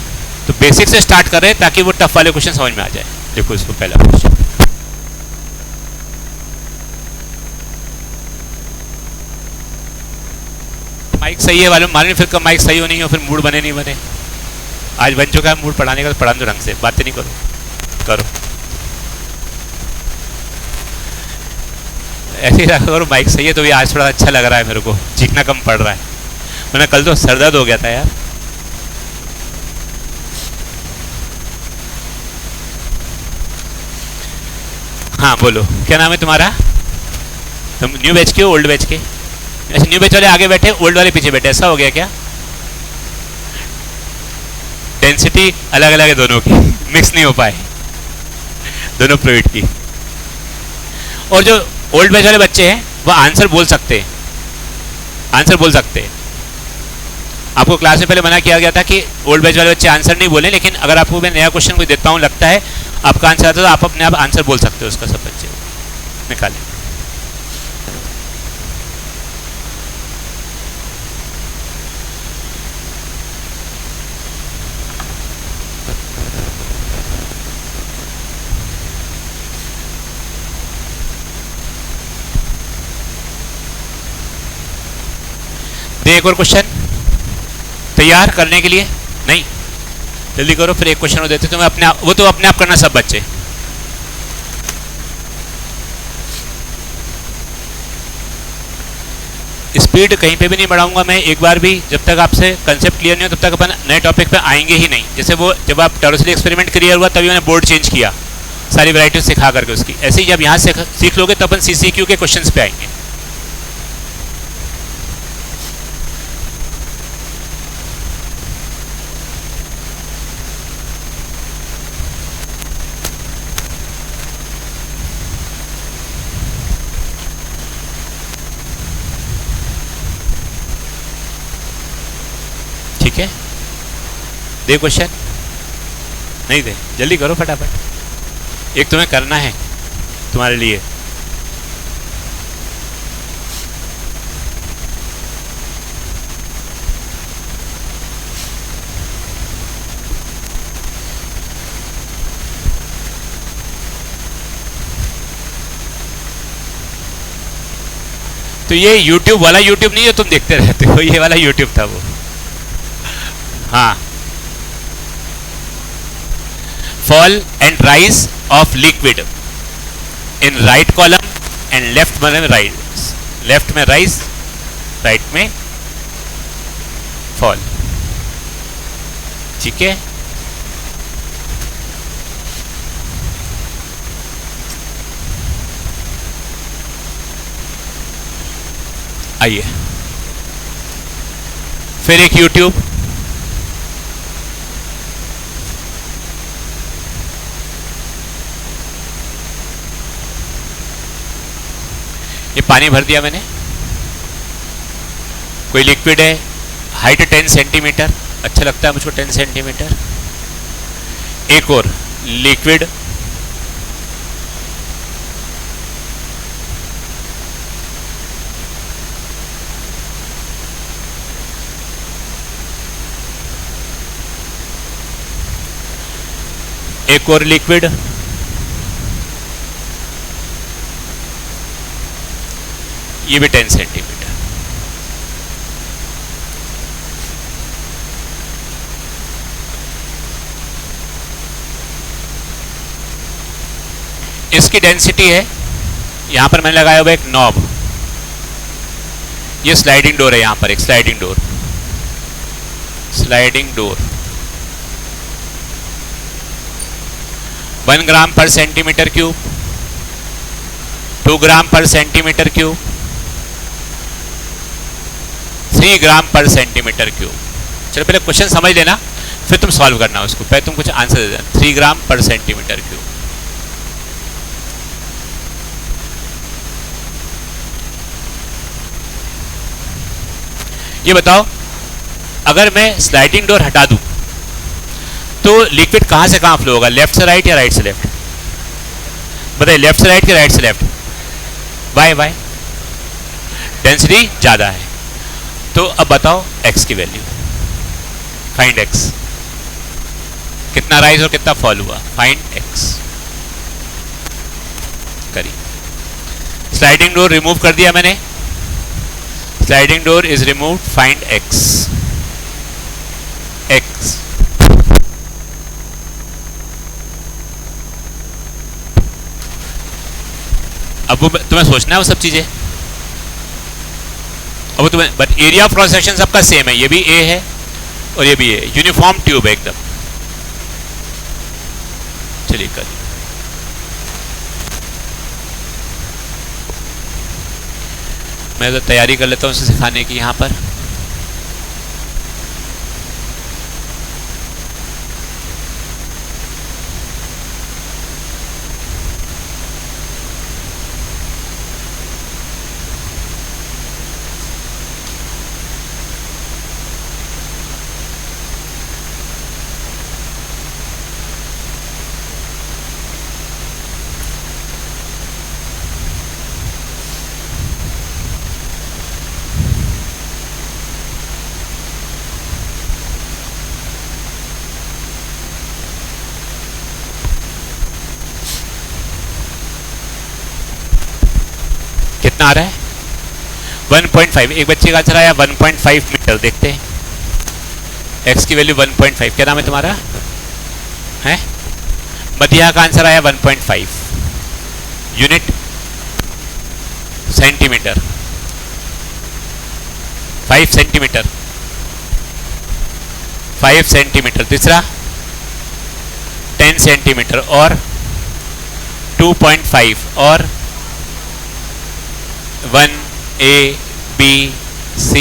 Speaker 1: तो बेसिक से स्टार्ट कर रहे हैं ताकि वो टफ वाले क्वेश्चन समझ में आ जाए। देखो इसको पहला क्वेश्चन, माइक सही है वालों, मालूम फिर कब माइक सही हो नहीं हो, फिर मूड बने नहीं बने। आज बन चुका है मूड पढ़ाने का, तो पढ़ा दो ढंग से, बातें नहीं करो। ऐसे ही रखा करो, माइक सही है तो भी आज थोड़ा अच्छा लग रहा है मेरे को, चीखना कम पड़ रहा है, वरना कल तो सर दर्द हो गया था यार। हाँ बोलो, क्या नाम है तुम्हारा? तुम न्यू बैच के हो ओल्ड बैच के? ऐसे न्यू बैच वाले आगे बैठे, ओल्ड वाले पीछे बैठे, ऐसा हो गया क्या? डेंसिटी अलग अलग है दोनों की, मिक्स नहीं हो पाए दोनों फ्लूइड की। और जो ओल्ड बैच वाले बच्चे हैं वो आंसर बोल सकते हैं, आपको क्लास में पहले मना किया गया था कि ओल्ड बैच वाले बच्चे आंसर नहीं बोले, लेकिन अगर आपको मैं नया क्वेश्चन कोई देता हूँ, लगता है आपका आंसर आता है, तो आप अपने आप आंसर बोल सकते हो उसका। सब बच्चे निकालें। एक और क्वेश्चन तैयार करने के लिए? नहीं, जल्दी करो, फिर एक क्वेश्चन हो देते तुम्हें अपने आप, वो तो अपने आप करना सब बच्चे। स्पीड कहीं पे भी नहीं बढ़ाऊंगा मैं एक बार भी, जब तक आपसे कंसेप्ट क्लियर नहीं हो तब तक अपन नए टॉपिक पे आएंगे ही नहीं। जैसे वो जब आप टॉरसली एक्सपेरिमेंट क्लियर हुआ तभी मैंने बोर्ड चेंज किया सारी वैरायटी सिखा करके उसकी। ऐसे ही जब यहाँ से सीख लोगे तो अपन CCQ के क्वेश्चन पे आएंगे। ठीक है, दे क्वेश्चन, नहीं दे, जल्दी करो फटाफट, एक तुम्हें करना है तुम्हारे लिए। तो ये YouTube वाला YouTube नहीं है तुम देखते रहते हो, ये वाला YouTube था वो। हाँ, fall and rise of liquid in right column and left में राइज, लेफ्ट में राइज, राइट में फॉल। ठीक है, आइए फिर एक YouTube, ये पानी भर दिया मैंने, कोई लिक्विड है, हाइट 10 सेंटीमीटर, अच्छा लगता है मुझको 10 सेंटीमीटर। एक और लिक्विड, एक और लिक्विड, ये भी 10 सेंटीमीटर। इसकी डेंसिटी है, यहां पर मैंने लगाया हुआ एक नॉब, ये स्लाइडिंग डोर है, यहां पर एक स्लाइडिंग डोर, स्लाइडिंग डोर 1 ग्राम पर सेंटीमीटर क्यूब, 2 ग्राम पर सेंटीमीटर क्यूब, 3 ग्राम पर सेंटीमीटर क्यूब। चलो पहले क्वेश्चन समझ लेना, फिर तुम सॉल्व करना उसको, पहले तुम कुछ आंसर दे देना। 3 ग्राम पर सेंटीमीटर क्यूब, ये बताओ अगर मैं स्लाइडिंग डोर हटा दूं तो लिक्विड कहां से कहां फ्लो होगा, लेफ्ट से राइट या राइट से लेफ्ट? बताइए, लेफ्ट से राइट या राइट से लेफ्ट? वाई वाई, डेंसिटी ज्यादा है। तो अब बताओ x की वैल्यू, फाइंड x, कितना राइज और कितना फॉल हुआ, फाइंड x। करी, स्लाइडिंग डोर रिमूव कर दिया मैंने, sliding door is removed, find x। x अब वो तुम्हें सोचना है वो सब चीजें, अब वो तुम्हें, but area of cross section सबका सेम है, ये भी A है और ये भी A, यूनिफॉर्म ट्यूब है एकदम। चलिए कर, मैं तो तैयारी कर लेता हूँ उसे सिखाने की यहाँ पर। कितना आ रहा है? 1.5, एक बच्चे का आंसर आया 1.5 मीटर। देखते हैं x की वैल्यू 1.5। क्या नाम है तुम्हारा? है मध्या का आंसर आया 1.5 यूनिट सेंटीमीटर, 5 सेंटीमीटर, 5 सेंटीमीटर। तीसरा 10 सेंटीमीटर और 2.5 और 1 A B C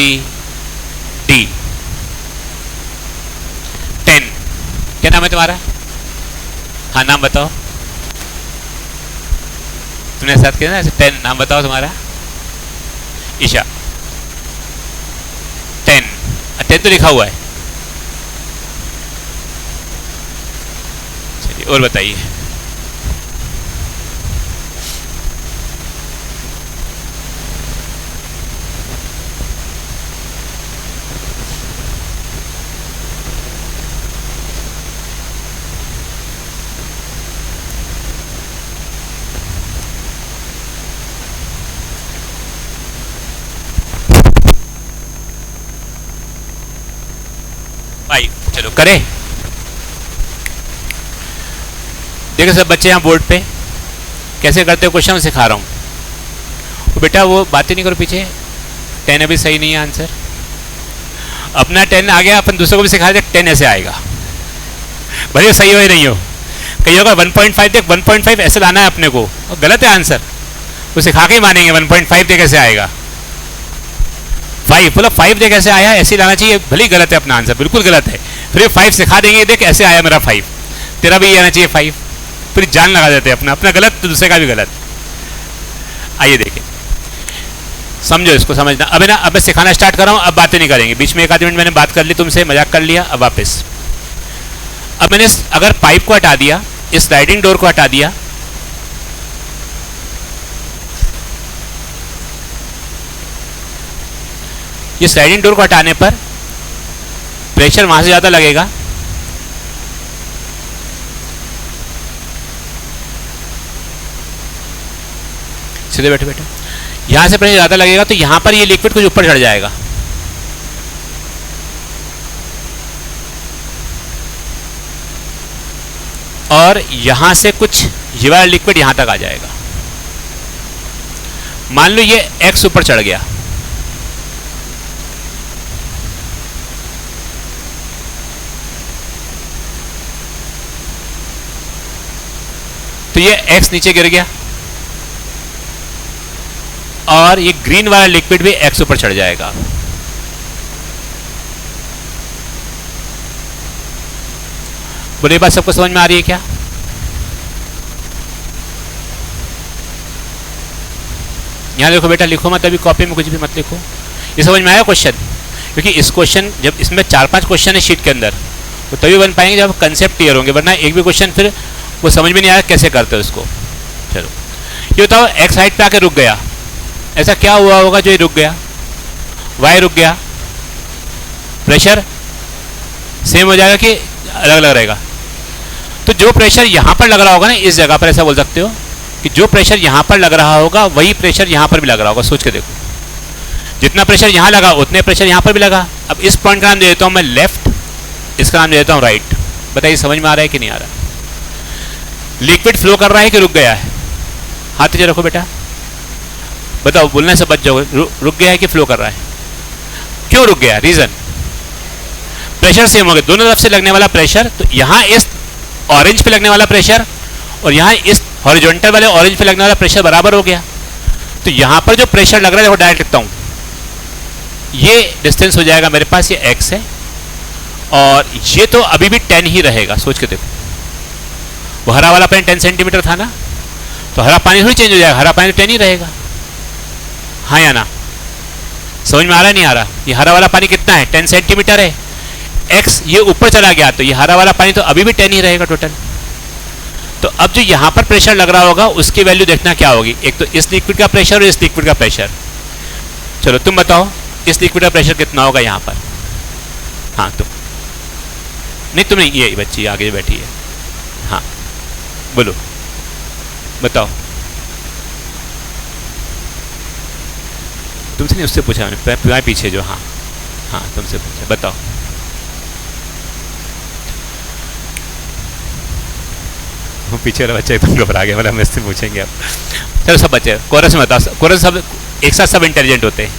Speaker 1: D 10। क्या नाम है तुम्हारा? हाँ नाम बताओ, तुमने साथ किया ना 10, नाम बताओ तुम्हारा? ईशा। 10 तो लिखा हुआ है, और बताइए। भाई चलो करें। देखो सब बच्चे यहाँ बोर्ड पे कैसे करते हो क्वेश्चन सिखा रहा हूँ। तो बेटा वो बातें नहीं करो पीछे। 10 अभी सही नहीं है आंसर। अपना 10 आ गया, अपन दूसरों को भी सिखा दे 10 ऐसे आएगा, भले सही हो या नहीं हो। कहीं होगा 1.5 देख 1.5 ऐसे लाना है अपने को, और गलत है आंसर। वो सिखा के ही मानेंगे 1.5 दे कैसे आएगा। 5 बोला 5 देख ऐसे आया, ऐसे लाना चाहिए, भले ही गलत है अपना आंसर, बिल्कुल गलत है। फिर 5 सिखा देंगे, देख ऐसे आया मेरा 5, तेरा भी आना चाहिए 5। फिर जान लगा देते हैं अपना, अपना गलत तो दूसरे का भी गलत। आइए देखें, समझो इसको, समझना। अब ना, अब मैं सिखाना स्टार्ट कर रहा हूँ, अब बातें नहीं करेंगे। बीच में 1 आध मिनट मैंने बात कर ली तुमसे, मजाक कर लिया, अब वापस। अब मैंने अगर पाइप को हटा दिया, इस स्लाइडिंग डोर को हटा दिया, ये स्लाइडिंग डोर को हटाने पर प्रेशर वहां से ज्यादा लगेगा, सीधे बैठे बैठे, यहां से प्रेशर ज्यादा लगेगा, तो यहां पर ये लिक्विड कुछ ऊपर चढ़ जाएगा। और यहां से कुछ ये वाला लिक्विड यहां तक आ जाएगा। मान लो ये एक्स ऊपर चढ़ गया, तो ये एक्स नीचे गिर गया, और ये ग्रीन वाला लिक्विड भी एक्स ऊपर चढ़ जाएगा। बोले ये बात सबको समझ में आ रही है क्या? यहां देखो बेटा, लिखो मत अभी, कॉपी में कुछ भी मत लिखो। ये समझ में आया क्वेश्चन? क्योंकि इस क्वेश्चन, जब इसमें 4-5 क्वेश्चन है शीट के अंदर, तो तभी बन पाएंगे जब कंसेप्ट क्लियर होंगे, वरना एक भी क्वेश्चन फिर वो समझ में नहीं आया कैसे करते हो इसको। चलो ये बताओ, एक्स हाइट पे आके रुक गया, ऐसा क्या हुआ होगा जो ये रुक गया? वाई रुक गया, प्रेशर सेम हो जाएगा कि अलग अलग रहेगा? तो जो प्रेशर यहां पर लग रहा होगा ना, इस जगह पर, ऐसा बोल सकते हो कि जो प्रेशर यहां पर लग रहा होगा वही प्रेशर यहां पर भी लग रहा होगा। सोच के देखो, जितना प्रेशर यहां लगा उतने प्रेशर यहां पर भी लगा। अब इस पॉइंट का नाम दे देता हूं मैं लेफ्ट, इसका नाम दे देता हूं राइट। बताइए समझ में आ रहा है कि नहीं आ रहा? लिक्विड फ्लो कर रहा है कि रुक गया है? हाथ नीचे रखो बेटा, बताओ, बोलने से बच जाओगे। रुक गया है कि फ्लो कर रहा है? क्यों रुक गया? रीजन, प्रेशर सेम हो गया, दोनों तरफ से लगने वाला प्रेशर। तो यहां इस ऑरेंज पे लगने वाला प्रेशर और यहां इस हॉरिजॉन्टल वाले ऑरेंज पे लगने वाला प्रेशर बराबर हो गया। तो यहां पर जो प्रेशर लग रहा है, वो डायरेक्ट लिखता हूं, ये डिस्टेंस हो जाएगा मेरे पास, ये x है, और ये तो अभी भी 10 ही रहेगा। सोच के देखो, वो हरा वाला पानी 10 सेंटीमीटर था ना, तो हरा पानी थोड़ी चेंज हो जाएगा, हरा पानी तो 10 ही रहेगा। हाँ या ना? समझ में आ रहा नहीं आ रहा? ये हरा वाला पानी कितना है? 10 सेंटीमीटर है। x ये ऊपर चला गया, तो ये हरा वाला पानी तो अभी भी 10 ही रहेगा टोटल। तो अब जो यहां पर प्रेशर लग रहा होगा उसकी वैल्यू देखना क्या होगी? एक तो इस लिक्विड का प्रेशर और इस लिक्विड का प्रेशर। चलो तुम बताओ, इस लिक्विड का प्रेशर कितना होगा यहां पर? हाँ तुम नहीं, तुम नहीं, ये बच्ची आगे बैठी है। हाँ बोलो, बताओ। तुमसे नहीं, उससे पूछा मैंने, पीछे जो। हाँ हाँ तुमसे पूछा, बताओ। वो पीछे वाला बच्चा एकदम घबरा गया, मतलब मुझसे पूछेंगे अब। चलो सब बच्चे कोरस में बताओ, कोरस सब एक साथ सब इंटेलिजेंट होते हैं,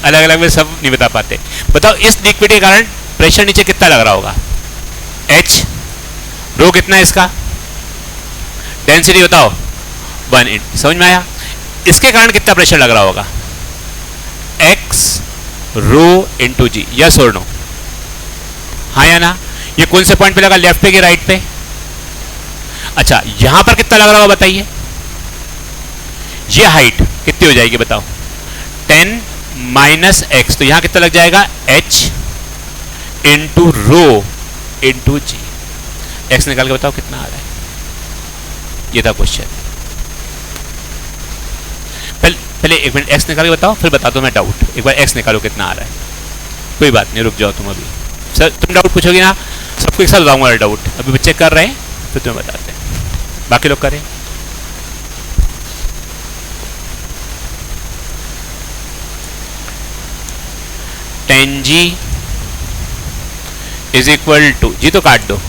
Speaker 1: अलग अलग में सब नहीं बता पाते। बताओ, इस लिक्विड के कारण प्रेशर नीचे कितना लग रहा होगा? h, रो कितना है इसका? डेंसिटी बताओ, 1 समझ में आया? इसके कारण कितना प्रेशर लग रहा होगा? x रो इंटू जी। यस और नो? हाँ या ना? ये कौन से पॉइंट पे लगा, लेफ्ट पे कि राइट पे? अच्छा, यहां पर कितना लग रहा होगा बताइए? ये हाइट कितनी हो जाएगी बताओ? 10 माइनस एक्स, तो यहां कितना लग जाएगा? h इंटू रो इंटू जी। एक्स निकाल के बताओ कितना आ रहा है, ये था क्वेश्चन। पहले एक मिनट एक्स निकाल के बताओ, फिर बता दो मैं डाउट। एक बार एक्स निकालो कितना आ रहा है। कोई बात नहीं, रुक जाओ तुम अभी। सर तुम डाउट पूछोगे ना, सबको एक साथ बताऊंगा डाउट। अभी बच्चे कर रहे हैं तो तुम्हें बताते हैं, बाकी लोग करें। Ten g is equal to, g तो काट दो,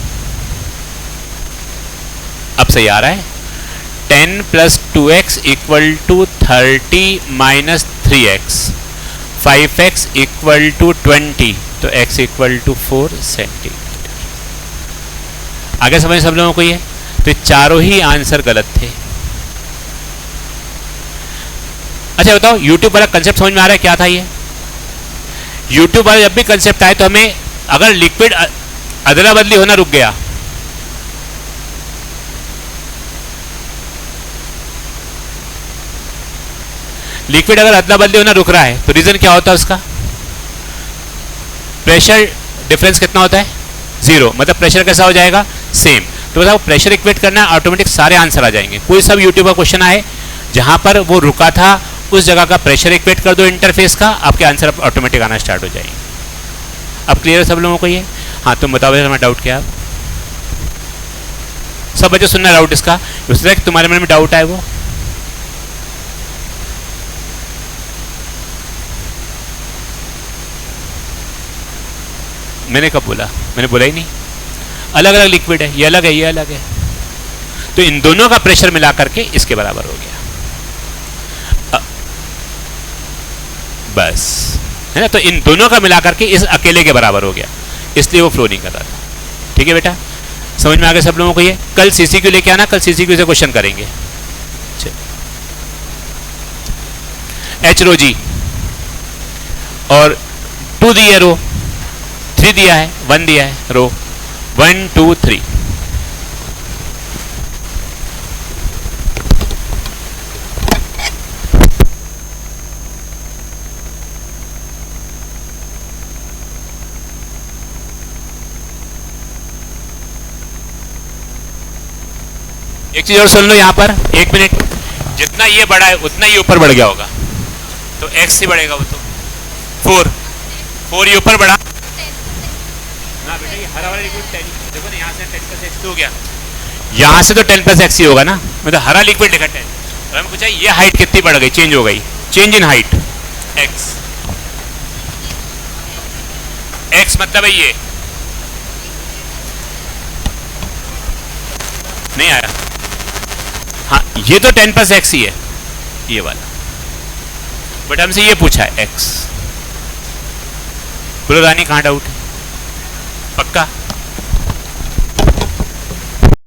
Speaker 1: अब सही आ रहा है। 10 plus 2x equal to 30 minus 3x, 5x equal to 20, तो x इक्वल टू 4 सेंटीमीटर। आगे समझ सब लोगों को ये? तो चारों ही आंसर गलत थे। अच्छा बताओ, YouTube वाला कंसेप्ट समझ में आ रहा है क्या था ये? YouTube वाला जब भी कंसेप्ट आए तो हमें, अगर लिक्विड अदला बदली होना रुक गया, लिक्विड अगर अदला बदली होना रुक रहा है तो रीजन क्या होता है उसका? प्रेशर डिफरेंस कितना होता है? 0। मतलब प्रेशर कैसा हो जाएगा? सेम। तो बताओ प्रेशर इक्वेट करना है, ऑटोमेटिक सारे आंसर आ जाएंगे। कोई सब यूट्यूब का क्वेश्चन आए जहां पर वो रुका था, उस जगह का प्रेशर इक्वेट कर दो इंटरफेस का, आपके आंसर ऑटोमेटिक आना स्टार्ट हो जाएंगे। अब क्लियर है सब लोगों को ये? हाँ तुम बताओ हमें डाउट क्या? सब बच्चे सुनना डाउट इसका, उससे कि तुम्हारे मन में डाउट आए वो। मैंने कब बोला? मैंने बोला ही नहीं। अलग अलग लिक्विड है, ये अलग है, ये अलग है, तो इन दोनों का प्रेशर मिला करके इसके बराबर हो गया। बस है ना, तो इन दोनों का मिला करके इस अकेले के बराबर हो गया, इसलिए वो फ्लो नहीं कर रहा था। ठीक है बेटा, समझ में आ गया सब लोगों को ये? कल सीसीक्यू लेके आना, कल सीसीक्यू से क्वेश्चन करेंगे। एच रो जी और 2 दिया रो, 3 दिया है, 1 दिया है रो, 1 2 3। एक चीज और सुन लो यहाँ पर, 1 मिनट। जितना ये बड़ा है उतना ही ऊपर बढ़ गया होगा, तो x ही बढ़ेगा वो तो 4 ये ऊपर बढ़ा ना बेटा। ये हरा वाला लिक्विड 10, देखो ना यहाँ से 10 प्लस x हो गया, यहाँ से तो 10 प्लस x ही होगा ना, मतलब हरा लिक्विड लिखा 10। तो हमें पूछा ये हाइट कितनी बढ़ गई, चेंज हो गई, change in height x। x मतलब है ये, नहीं आया? हाँ ये तो 10 प्लस x ही है ये वाला, बट हमसे ये पूछा है x। बोलो रानी कहाँ डाउट है? पक्का?